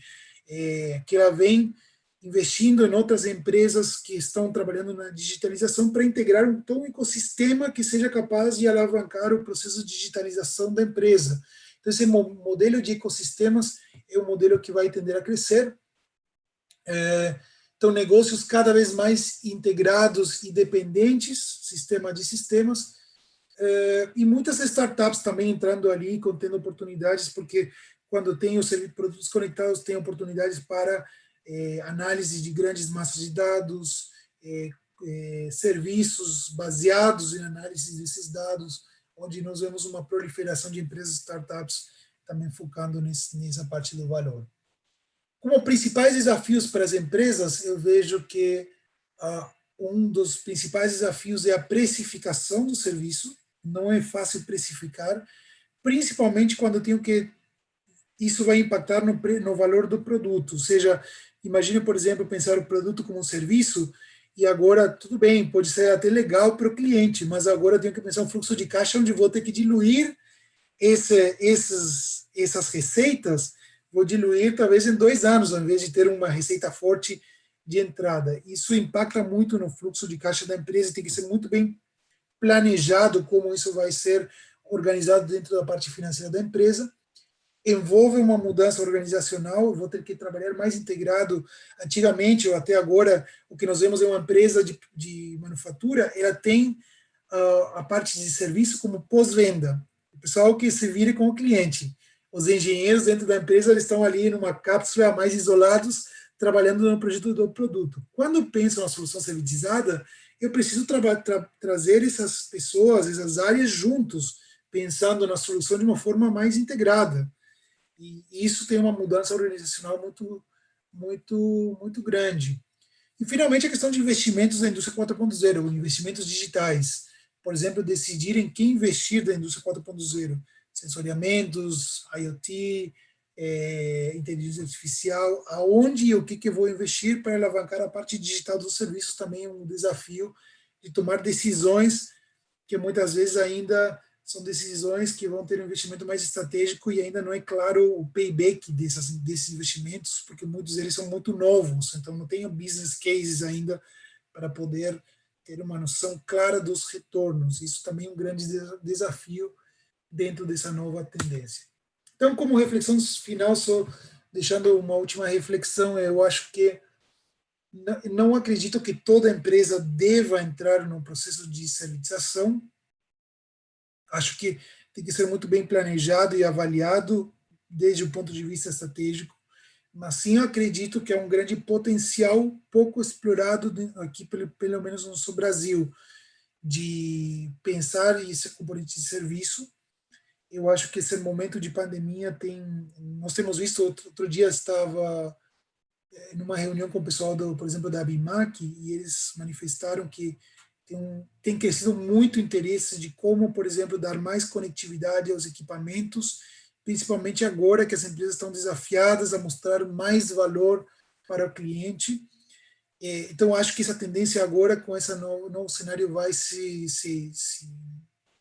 que ela vem investindo em outras empresas que estão trabalhando na digitalização para integrar um ecossistema que seja capaz de alavancar o processo de digitalização da empresa. Então, esse modelo de ecossistemas é um modelo que vai tender a crescer. Então, negócios cada vez mais integrados e dependentes, sistema de sistemas, e muitas startups também entrando ali, tendo oportunidades, porque quando tem os produtos conectados, tem oportunidades para análise de grandes massas de dados, serviços baseados em análise desses dados, onde nós vemos uma proliferação de empresas startups também focando nessa parte do valor. Como principais desafios para as empresas, eu vejo que um dos principais desafios é a precificação do serviço. Não é fácil precificar, principalmente quando eu tenho que... Isso vai impactar no valor do produto. Ou seja, imagine, por exemplo, pensar o produto como um serviço, e agora, tudo bem, pode ser até legal para o cliente, mas agora eu tenho que pensar um fluxo de caixa onde vou ter que diluir essas receitas, vou diluir talvez em 2 anos, ao invés de ter uma receita forte de entrada. Isso impacta muito no fluxo de caixa da empresa, tem que ser muito bem planejado como isso vai ser organizado dentro da parte financeira da empresa. Envolve uma mudança organizacional, eu vou ter que trabalhar mais integrado. Antigamente, ou até agora, o que nós vemos é uma empresa de manufatura, ela tem a parte de serviço como pós-venda, o pessoal que se vire com o cliente. os engenheiros dentro da empresa eles estão ali numa cápsula mais isolados, trabalhando no projeto do produto. Quando eu penso na solução servitizada, eu preciso trazer essas pessoas, essas áreas juntos, pensando na solução de uma forma mais integrada. E isso tem uma mudança organizacional muito grande. E, finalmente, a questão de investimentos da indústria 4.0, investimentos digitais. Por exemplo, decidir em quem investir da indústria 4.0, sensoriamentos, IoT, inteligência artificial, aonde e o que eu vou investir para alavancar a parte digital dos serviços, também é um desafio de tomar decisões que muitas vezes ainda são decisões que vão ter um investimento mais estratégico e ainda não é claro o payback desses investimentos, porque muitos deles são muito novos, então não tem business cases ainda para poder ter uma noção clara dos retornos. Isso também é um grande desafio dentro dessa nova tendência. Então, como reflexão final, só deixando uma última reflexão, eu acho que não acredito que toda empresa deva entrar num processo de servitização. Acho que tem que ser muito bem planejado e avaliado desde o ponto de vista estratégico, mas sim eu acredito que é um grande potencial pouco explorado aqui, pelo menos no sul Brasil, de pensar esse componente de serviço. Eu acho que esse momento de pandemia nós temos visto, outro dia estava numa reunião com o pessoal, por exemplo, da Abimac, e eles manifestaram que tem crescido muito o interesse de como, por exemplo, dar mais conectividade aos equipamentos, principalmente agora que as empresas estão desafiadas a mostrar mais valor para o cliente. Então, acho que essa tendência agora, com esse novo cenário, vai se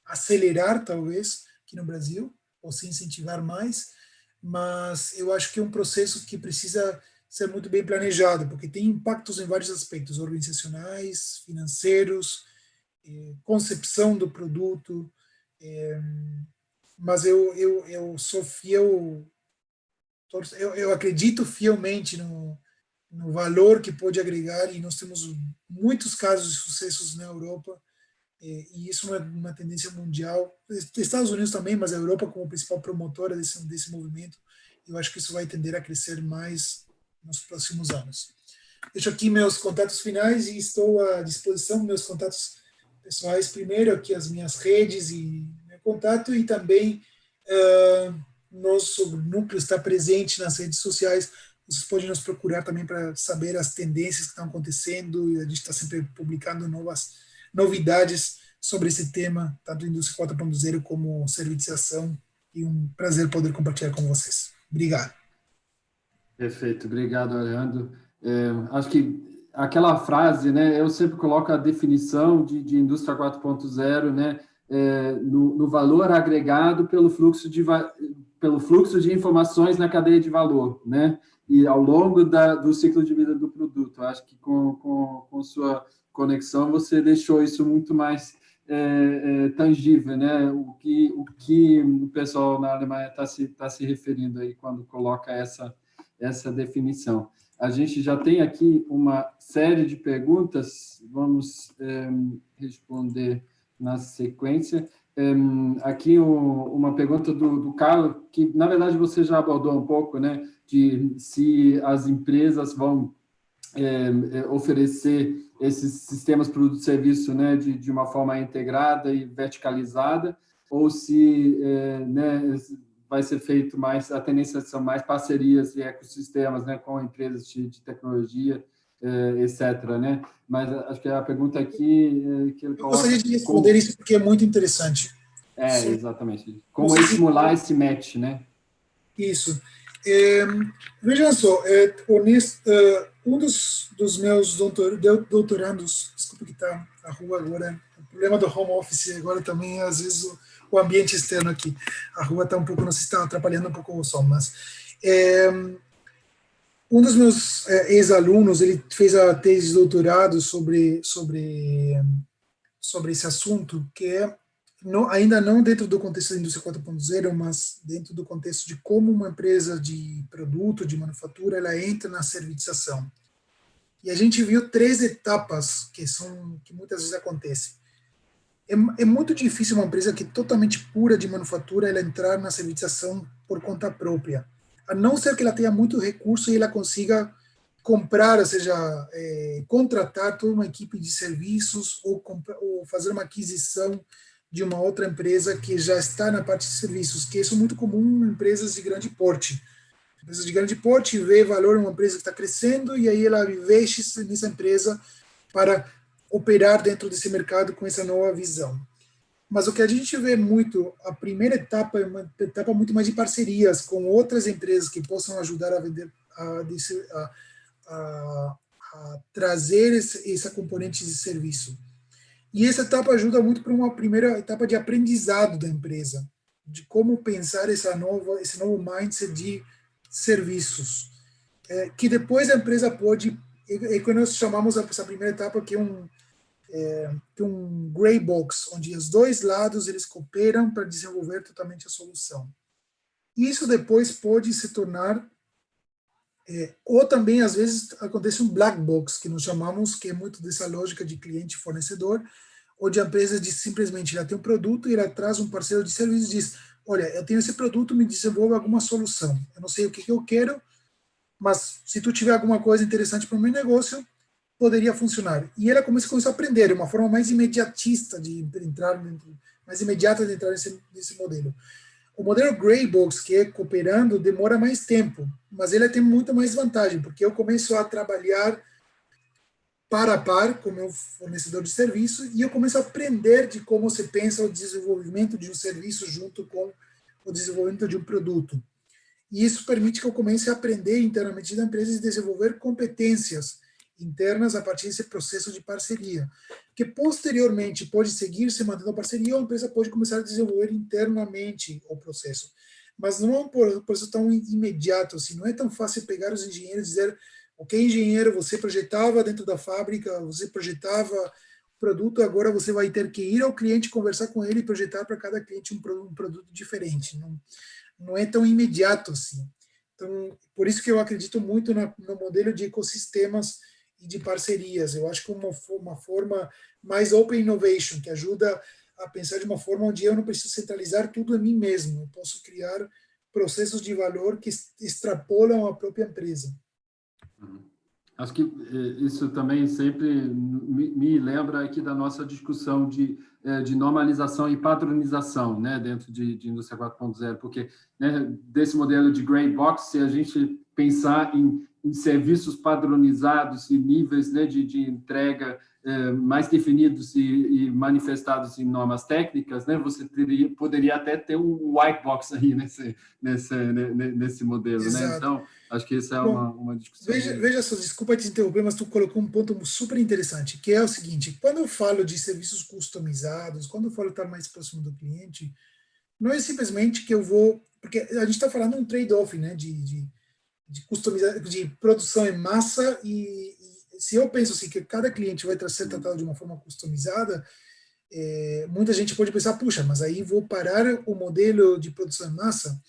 acelerar, talvez, aqui no Brasil, ou se incentivar mais, mas eu acho que é um processo que precisa ser muito bem planejado, porque tem impactos em vários aspectos, organizacionais, financeiros, concepção do produto, mas eu sou fiel, eu acredito fielmente no valor que pode agregar, e nós temos muitos casos de sucessos na Europa, e isso é uma tendência mundial, Estados Unidos também, mas a Europa como principal promotora desse movimento, eu acho que isso vai tender a crescer mais nos próximos anos. Deixo aqui meus contatos finais e estou à disposição, meus contatos pessoais primeiro, aqui as minhas redes e meu contato, e também nosso núcleo está presente nas redes sociais, vocês podem nos procurar também para saber as tendências que estão acontecendo, e a gente está sempre publicando novas novidades sobre esse tema, tanto indústria 4.0 como servitização, e um prazer poder compartilhar com vocês. Obrigado. Perfeito, obrigado, Alejandro. Acho que aquela frase, né, eu sempre coloco a definição de indústria 4.0, né, no valor agregado pelo fluxo de informações na cadeia de valor, né, e ao longo do ciclo de vida do produto. Acho que com sua conexão você deixou isso muito mais tangível, né, o que o pessoal na Alemanha está se referindo aí quando coloca essa definição. A gente já tem aqui uma série de perguntas, vamos responder na sequência. Aqui uma pergunta do Carlos, que na verdade você já abordou um pouco, né, de se as empresas vão oferecer esses sistemas produto e serviço, né, de uma forma integrada e verticalizada, ou se né, vai ser feito mais, a tendência são mais parcerias e ecossistemas, né, com empresas de tecnologia, etc., né? Mas acho que a pergunta aqui que ele coloca... Eu gostaria de responder isso porque é muito interessante. Exatamente. Como estimular esse match, né? Isso. Veja só, um dos meus doutorandos, desculpa que está na rua agora, o problema do home office agora também, às vezes, o ambiente externo aqui. A rua está um pouco, não sei se está atrapalhando um pouco o som, mas um dos meus ex-alunos, ele fez a tese de doutorado sobre esse assunto, que é ainda não dentro do contexto da indústria 4.0, mas dentro do contexto de como uma empresa de produto, de manufatura, ela entra na servitização. E a gente viu 3 etapas que muitas vezes acontecem. É muito difícil uma empresa que é totalmente pura de manufatura ela entrar na servitização por conta própria. A não ser que ela tenha muito recurso e ela consiga comprar, ou seja, contratar toda uma equipe de serviços ou fazer uma aquisição de uma outra empresa que já está na parte de serviços, que isso é muito comum em empresas de grande porte. Empresas de grande porte vê valor em uma empresa que está crescendo e aí ela investe nessa empresa para operar dentro desse mercado com essa nova visão. Mas o que a gente vê muito, a primeira etapa é uma etapa muito mais de parcerias com outras empresas que possam ajudar a vender, a trazer essa componente de serviço. E essa etapa ajuda muito para uma primeira etapa de aprendizado da empresa, de como pensar esse novo mindset de serviços, que depois a empresa pode, quando nós chamamos essa primeira etapa que é um gray box, onde os dois lados eles cooperam para desenvolver totalmente a solução. Isso depois pode se tornar, ou também às vezes acontece um black box, que nós chamamos, que é muito dessa lógica de cliente-fornecedor, onde a empresa diz simplesmente, ela tem um produto e ela traz um parceiro de serviço e diz, olha, eu tenho esse produto, me desenvolva alguma solução. Eu não sei o que eu quero, mas se tu tiver alguma coisa interessante para o meu negócio, poderia funcionar. E ela começa a aprender, de uma forma mais imediatista de entrar, mais imediata de entrar nesse modelo. O modelo Gray Box, que é cooperando, demora mais tempo, mas ele tem muito mais vantagem, porque eu começo a trabalhar par a par com o meu fornecedor de serviço e eu começo a aprender de como se pensa o desenvolvimento de um serviço junto com o desenvolvimento de um produto. E isso permite que eu comece a aprender internamente da empresa e desenvolver competências internas a partir desse processo de parceria, que posteriormente pode seguir se mantendo a parceria ou a empresa pode começar a desenvolver internamente o processo. Mas não é um processo tão imediato assim, não é tão fácil pegar os engenheiros e dizer, ok, engenheiro, você projetava dentro da fábrica, você projetava o produto, agora você vai ter que ir ao cliente, conversar com ele e projetar para cada cliente um produto diferente. Não é tão imediato assim. Então, por isso que eu acredito muito no modelo de ecossistemas e de parcerias. Eu acho que uma forma mais open innovation, que ajuda a pensar de uma forma onde eu não preciso centralizar tudo em mim mesmo. Eu posso criar processos de valor que extrapolam a própria empresa. Acho que isso também sempre me lembra aqui da nossa discussão de normalização e padronização, né, dentro de indústria 4.0, porque, né, desse modelo de gray box, se a gente pensar em serviços padronizados e níveis, né, de entrega mais definidos e manifestados em normas técnicas, né, você poderia até ter um white box aí nesse modelo, né? Então, acho que isso é uma discussão. Veja só, desculpa te interromper, mas tu colocou um ponto super interessante, que é o seguinte, quando eu falo de serviços customizados, quando eu falo estar mais próximo do cliente, não é simplesmente que eu vou, porque a gente está falando de um trade-off, né, de produção em massa e se eu penso assim que cada cliente vai ser tratado de uma forma customizada, muita gente pode pensar, puxa, mas aí vou parar o modelo de produção em massa,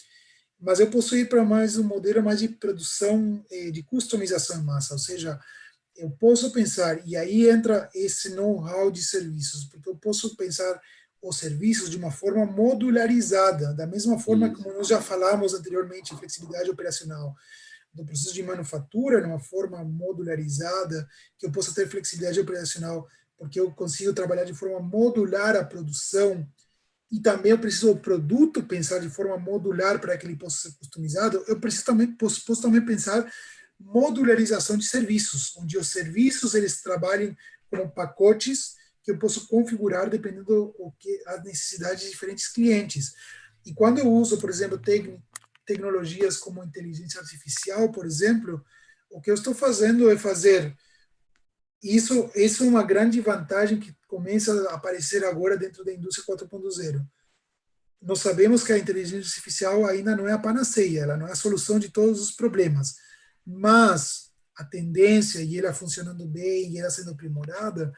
mas eu posso ir para mais um modelo mais de produção, de customização em massa, ou seja, eu posso pensar, e aí entra esse know-how de serviços, porque eu posso pensar os serviços de uma forma modularizada, da mesma forma como nós já falamos anteriormente, flexibilidade operacional do processo de manufatura, de uma forma modularizada, que eu possa ter flexibilidade operacional, porque eu consigo trabalhar de forma modular a produção, e também eu preciso o produto pensar de forma modular para que ele possa ser customizado, eu posso também pensar modularização de serviços, onde os serviços eles trabalhem como pacotes que eu posso configurar dependendo do que as necessidades de diferentes clientes. E quando eu uso, por exemplo, tecnologias como inteligência artificial, por exemplo, o que eu estou fazendo é fazer isso é uma grande vantagem que começa a aparecer agora dentro da indústria 4.0. Nós sabemos que a inteligência artificial ainda não é a panaceia, ela não é a solução de todos os problemas, mas a tendência, e ela funcionando bem, e ela sendo aprimorada,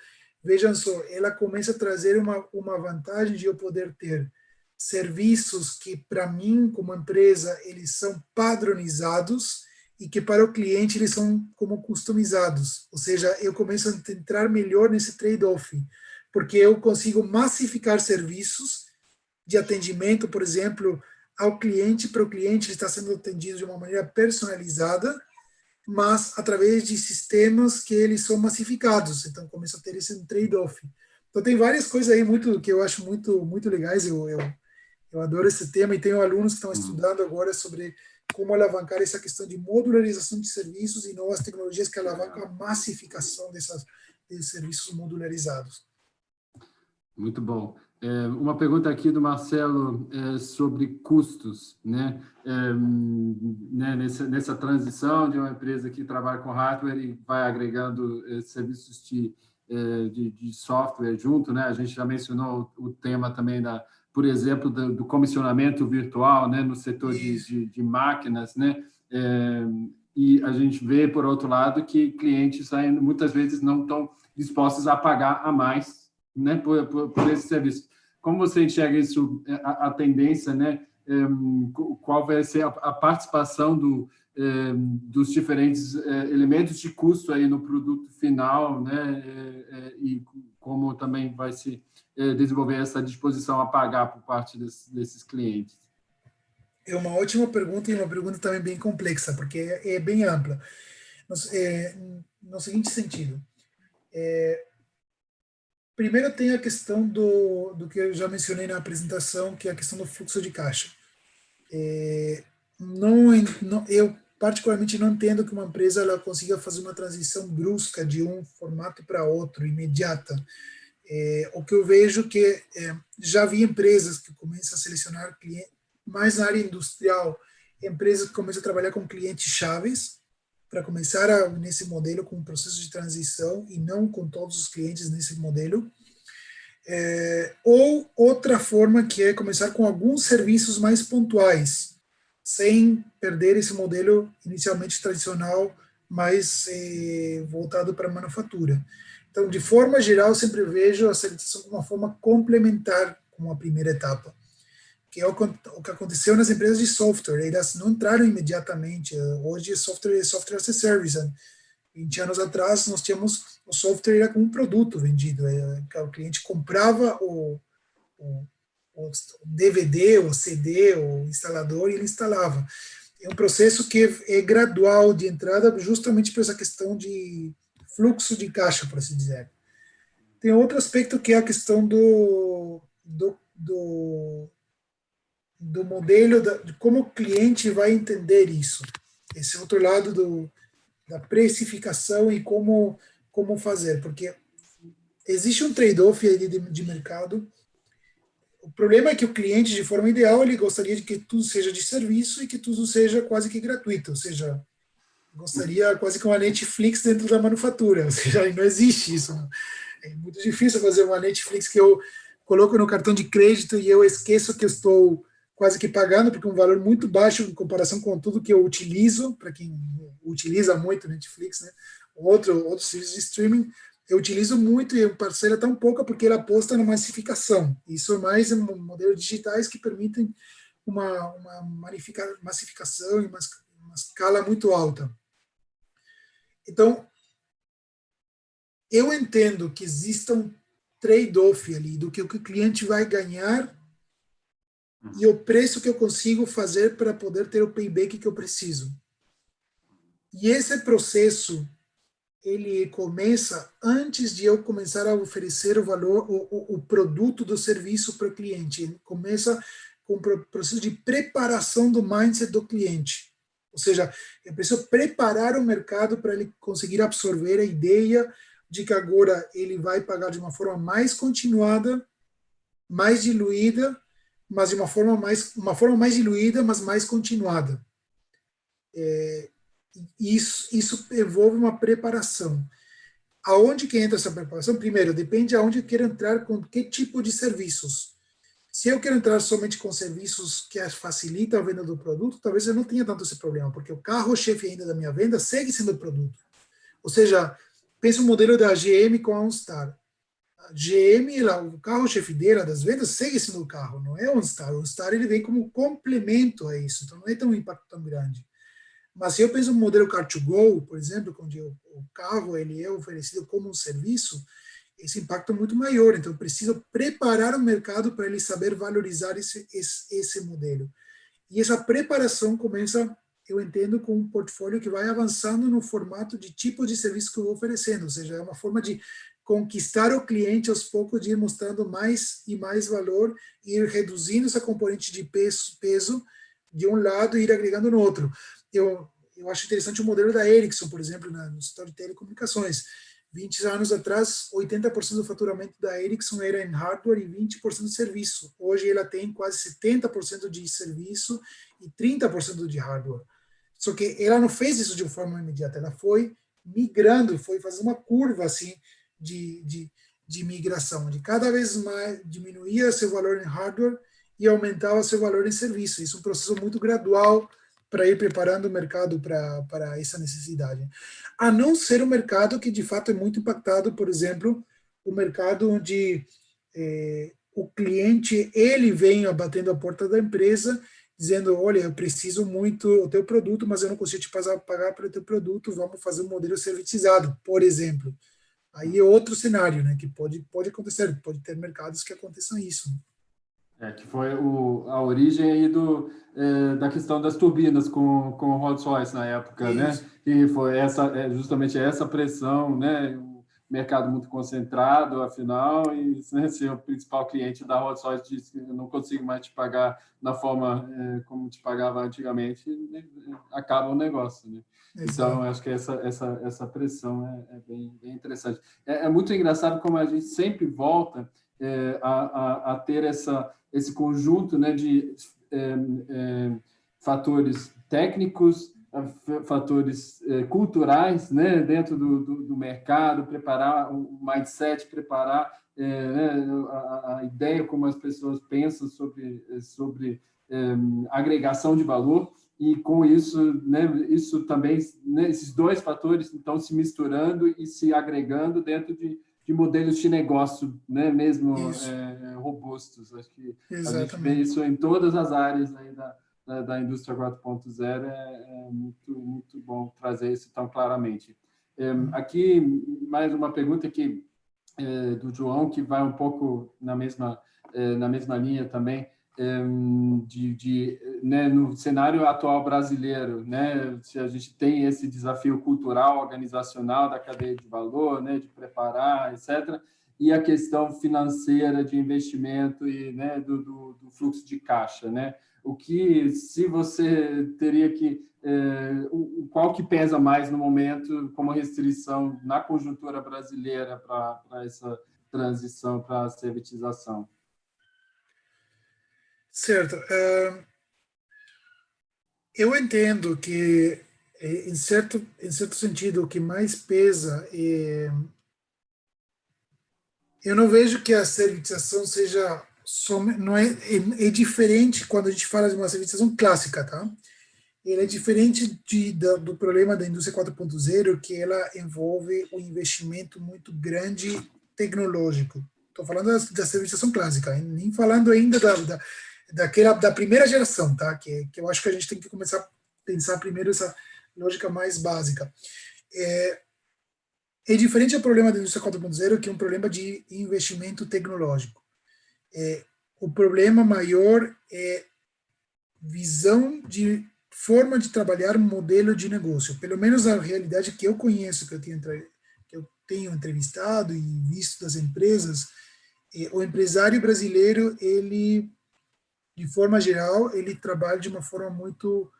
vejam só, ela começa a trazer uma vantagem de eu poder ter serviços que, para mim, como empresa, eles são padronizados e que, para o cliente, eles são como customizados. Ou seja, eu começo a entrar melhor nesse trade-off, porque eu consigo massificar serviços de atendimento, por exemplo, ao cliente, para o cliente ele está sendo atendido de uma maneira personalizada, mas através de sistemas que eles são massificados, então começa a ter esse trade-off. Então tem várias coisas aí muito que eu acho muito legais, eu adoro esse tema e tenho alunos que estão estudando agora sobre como alavancar essa questão de modularização de serviços e novas tecnologias que alavancam a massificação desses serviços modularizados. Muito bom. Uma pergunta aqui do Marcelo sobre custos, né? Nessa transição de uma empresa que trabalha com hardware e vai agregando serviços de software junto, né? A gente já mencionou o tema também por exemplo, do comissionamento virtual, né? No setor de máquinas, né? E a gente vê, por outro lado, que clientes ainda muitas vezes não estão dispostos a pagar a mais, né, por esse serviço. Como você enxerga isso, a tendência, né? Qual vai ser a participação dos diferentes elementos de custo aí no produto final, né? E como também vai se desenvolver essa disposição a pagar por parte desses clientes? É uma ótima pergunta e uma pergunta também bem complexa, porque é bem ampla. No seguinte sentido, primeiro tem a questão do que eu já mencionei na apresentação, que é a questão do fluxo de caixa. Eu particularmente não entendo que uma empresa ela consiga fazer uma transição brusca de um formato para outro, imediata. O que eu vejo que já vi empresas que começam a selecionar clientes, mais na área industrial, empresas que começam a trabalhar com clientes chaves, para começar nesse modelo com um processo de transição e não com todos os clientes nesse modelo. Ou outra forma que é começar com alguns serviços mais pontuais, sem perder esse modelo inicialmente tradicional, mais voltado para a manufatura. Então, de forma geral, eu sempre vejo a certificação como uma forma complementar com a primeira etapa, que é o que aconteceu nas empresas de software. Elas não entraram imediatamente. Hoje, software é software as a service. 20 anos atrás, nós tínhamos o software era como um produto vendido. O cliente comprava o DVD, o CD, o instalador, e ele instalava. É um processo que é gradual de entrada, justamente por essa questão de fluxo de caixa, por assim dizer. Tem outro aspecto que é a questão do modelo, de como o cliente vai entender isso. Esse outro lado da precificação e como fazer, porque existe um trade-off aí de mercado. O problema é que o cliente, de forma ideal, ele gostaria de que tudo seja de serviço e que tudo seja quase que gratuito, ou seja, gostaria quase que uma Netflix dentro da manufatura, ou seja, não existe isso. Não. É muito difícil fazer uma Netflix que eu coloco no cartão de crédito e eu esqueço que eu estou quase que pagando, porque é um valor muito baixo em comparação com tudo que eu utilizo, para quem utiliza muito Netflix, né? Outro serviço de streaming, eu utilizo muito e a parcela é tão pouca porque ela aposta na massificação. Isso é mais modelos digitais que permitem uma massificação e uma escala muito alta. Então, eu entendo que exista um trade-off ali do que o cliente vai ganhar e o preço que eu consigo fazer para poder ter o payback que eu preciso. E esse processo, ele começa antes de eu começar a oferecer o valor, o produto do serviço para o cliente. Ele começa com o processo de preparação do mindset do cliente. Ou seja, eu preciso preparar o mercado para ele conseguir absorver a ideia de que agora ele vai pagar de uma forma mais continuada, mais diluída, mas de uma forma mais diluída, mas mais continuada. Isso envolve uma preparação. Aonde que entra essa preparação? Primeiro, depende aonde eu quero entrar, com que tipo de serviços. Se eu quero entrar somente com serviços que facilitam a venda do produto, talvez eu não tenha tanto esse problema, porque o carro-chefe ainda da minha venda segue sendo o produto. Ou seja, pensa o modelo da GM com a OnStar. A GM, o carro-chefe dela das vendas segue sendo o carro, não é o OnStar. O OnStar ele vem como complemento a isso, então não é tão um impacto tão grande. Mas se eu penso no modelo Car2Go, por exemplo, onde o carro ele é oferecido como um serviço, esse impacto é muito maior. Então, eu preciso preparar o mercado para ele saber valorizar esse modelo. E essa preparação começa, eu entendo, com um portfólio que vai avançando no formato de tipo de serviço que eu vou oferecendo, ou seja, é uma forma de conquistar o cliente aos poucos, de ir mostrando mais e mais valor, e ir reduzindo essa componente de peso de um lado e ir agregando no outro. Eu acho interessante o modelo da Ericsson, por exemplo, no setor de telecomunicações. 20 anos atrás, 80% do faturamento da Ericsson era em hardware e 20% de serviço. Hoje ela tem quase 70% de serviço e 30% de hardware. Só que ela não fez isso de uma forma imediata, ela foi migrando, foi fazendo uma curva assim de migração, de cada vez mais diminuía seu valor em hardware e aumentava seu valor em serviço. Isso é um processo muito gradual para ir preparando o mercado para essa necessidade. A não ser o mercado que, de fato, é muito impactado, por exemplo, o mercado onde o cliente, ele vem batendo a porta da empresa, dizendo, olha, eu preciso muito do teu produto, mas eu não consigo te pagar pelo teu produto, vamos fazer um modelo servitizado, por exemplo. Aí é outro cenário, né, que pode acontecer, pode ter mercados que aconteçam isso. Que foi a origem aí da questão das turbinas com o Rolls-Royce na época, Isso. né? E foi justamente essa pressão, né? O mercado muito concentrado, afinal, e né, se o principal cliente da Rolls-Royce disse que eu não consigo mais te pagar na forma como te pagava antigamente, né, acaba o negócio, né? Então, acho que essa pressão é bem interessante. É muito engraçado como a gente sempre volta a ter esse conjunto, né, de fatores técnicos, fatores culturais, né, dentro do mercado, preparar o mindset, preparar né, a ideia como as pessoas pensam sobre agregação de valor, e com isso, né, isso também, né, esses dois fatores estão se misturando e se agregando dentro de modelos de negócio, né, mesmo robustos. Acho que a gente vê isso em todas as áreas aí da indústria 4.0, é muito bom trazer isso tão claramente. Aqui, mais uma pergunta aqui do João, que vai um pouco na mesma linha também, né, no cenário atual brasileiro, né, se a gente tem esse desafio cultural, organizacional da cadeia de valor, né, de preparar, etc., e a questão financeira de investimento e né, do fluxo de caixa, né? O que, se você teria que, qual que pesa mais no momento como restrição na conjuntura brasileira para essa transição para a servitização? Certo. Eu entendo que, em certo sentido, o que mais pesa eu não vejo que a servitização seja não é diferente quando a gente fala de uma servitização clássica, tá? Ele é diferente do problema da indústria 4.0, que ela envolve um investimento muito grande tecnológico. Estou falando da servitização clássica, nem falando ainda da primeira geração, tá? Que eu acho que a gente tem que começar a pensar primeiro essa lógica mais básica. É diferente do problema da indústria 4.0, que é um problema de investimento tecnológico. O problema maior é visão de forma de trabalhar, modelo de negócio. Pelo menos a realidade que eu conheço, que eu tenho entrevistado e visto das empresas, o empresário brasileiro, ele, de forma geral, ele trabalha de uma forma muito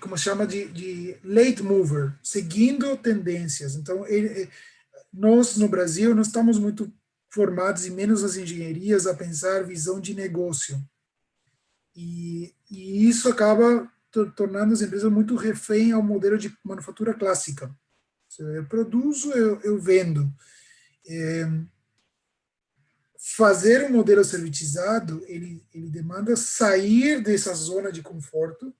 como se chama, de late mover, seguindo tendências. Então, nós, no Brasil, não estamos muito formados, e menos as engenharias, a pensar visão de negócio. E isso acaba tornando as empresas muito refém ao modelo de manufatura clássica. Eu produzo, eu vendo. Fazer um modelo servitizado, ele demanda sair dessa zona de conforto,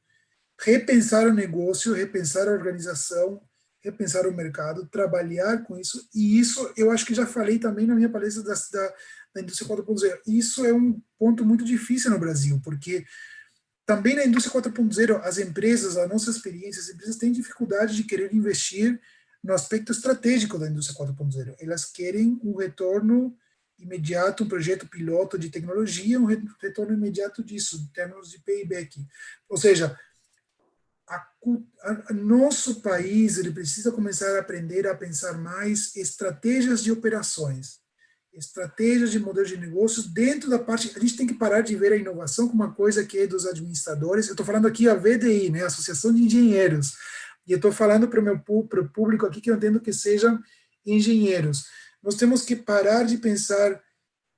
repensar o negócio, repensar a organização, repensar o mercado, trabalhar com isso. E isso eu acho que já falei também na minha palestra da indústria 4.0. Isso é um ponto muito difícil no Brasil, porque também na indústria 4.0, as empresas, a nossa experiência, as empresas têm dificuldade de querer investir no aspecto estratégico da indústria 4.0. Elas querem um retorno imediato, um projeto piloto de tecnologia, um retorno imediato disso, em termos de payback. Ou seja, nosso país ele precisa começar a aprender a pensar mais estratégias de operações, estratégias de modelo de negócios dentro da parte. A gente tem que parar de ver a inovação como uma coisa que é dos administradores. Eu estou falando aqui a VDI, né, Associação de Engenheiros, e eu estou falando para o público aqui que eu entendo que sejam engenheiros. Nós temos que parar de pensar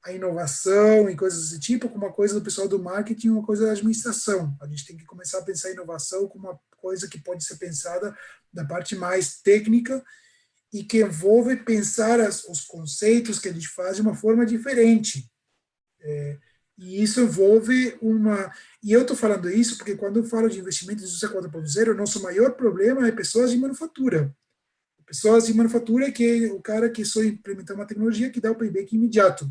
a inovação e coisas desse tipo como uma coisa do pessoal do marketing, uma coisa da administração. A gente tem que começar a pensar a inovação como uma coisa que pode ser pensada da parte mais técnica e que envolve pensar os conceitos que a gente faz de uma forma diferente. E isso envolve uma... E eu estou falando isso porque quando eu falo de investimento em indústria 4.0, o nosso maior problema é pessoas de manufatura. Pessoas de manufatura que é o cara que só implementar uma tecnologia que dá o payback imediato.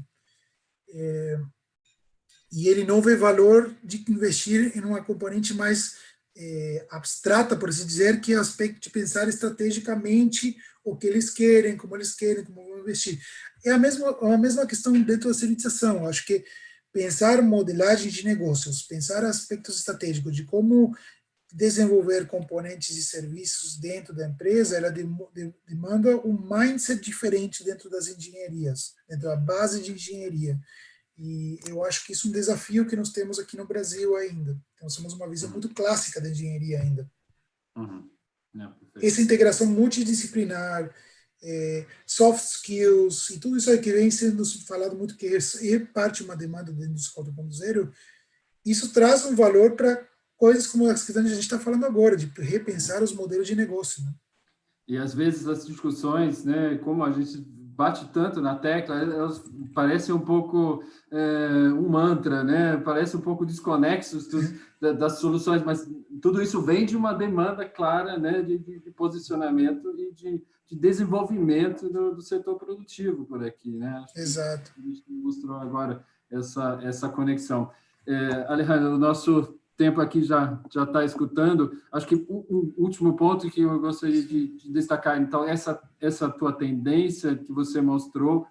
E ele não vê valor de investir em uma componente mais abstrata, por assim dizer, que é o aspecto de pensar estrategicamente o que eles querem, como vão investir. É a mesma questão dentro da servitização. Eu acho que pensar modelagem de negócios, pensar aspectos estratégicos de como desenvolver componentes e serviços dentro da empresa, ela demanda um mindset diferente dentro das engenharias, dentro da base de engenharia. E eu acho que isso é um desafio que nós temos aqui no Brasil ainda. Então, somos uma visão muito clássica da engenharia ainda. Uhum. Essa integração multidisciplinar, soft skills, e tudo isso aí que vem sendo falado muito, que é parte de uma demanda da indústria 4.0, isso traz um valor para coisas como as que a gente está falando agora, de repensar os modelos de negócio. Né? E, às vezes, as discussões, né, como a gente bate tanto na tecla, elas parecem um pouco um mantra, né? Parece um pouco desconexos das soluções, mas tudo isso vem de uma demanda clara, né, de posicionamento e de desenvolvimento do setor produtivo por aqui. Né? Acho Exato. que a gente mostrou agora essa conexão. Alejandro, o nosso tempo aqui já está escutando. Acho que o último ponto que eu gostaria de destacar, então, essa tua tendência que você mostrou,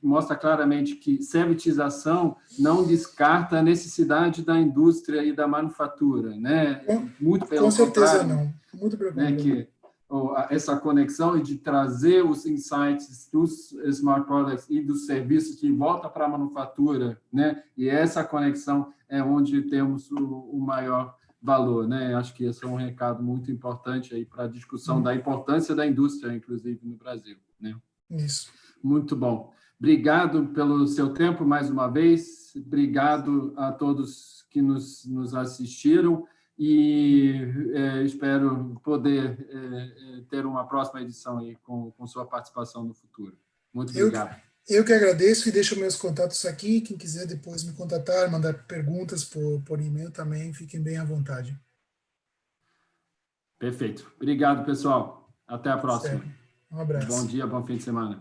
mostra claramente que servitização não descarta a necessidade da indústria e da manufatura, né? Muito pelo com certeza contrário, não. Muito provável. Né, que essa conexão e de trazer os insights dos smart products e dos serviços de volta para a manufatura, né? E essa conexão é onde temos o maior valor, né? Acho que esse é um recado muito importante aí para a discussão da importância da indústria, inclusive no Brasil, né? Isso. Muito bom. Obrigado pelo seu tempo mais uma vez. Obrigado a todos que nos assistiram. E espero poder ter uma próxima edição aí com sua participação no futuro. Muito obrigado. Eu que agradeço e deixo meus contatos aqui. Quem quiser depois me contatar, mandar perguntas por e-mail também, fiquem bem à vontade. Perfeito. Obrigado, pessoal. Até a próxima. Certo. Um abraço. Bom dia, bom fim de semana.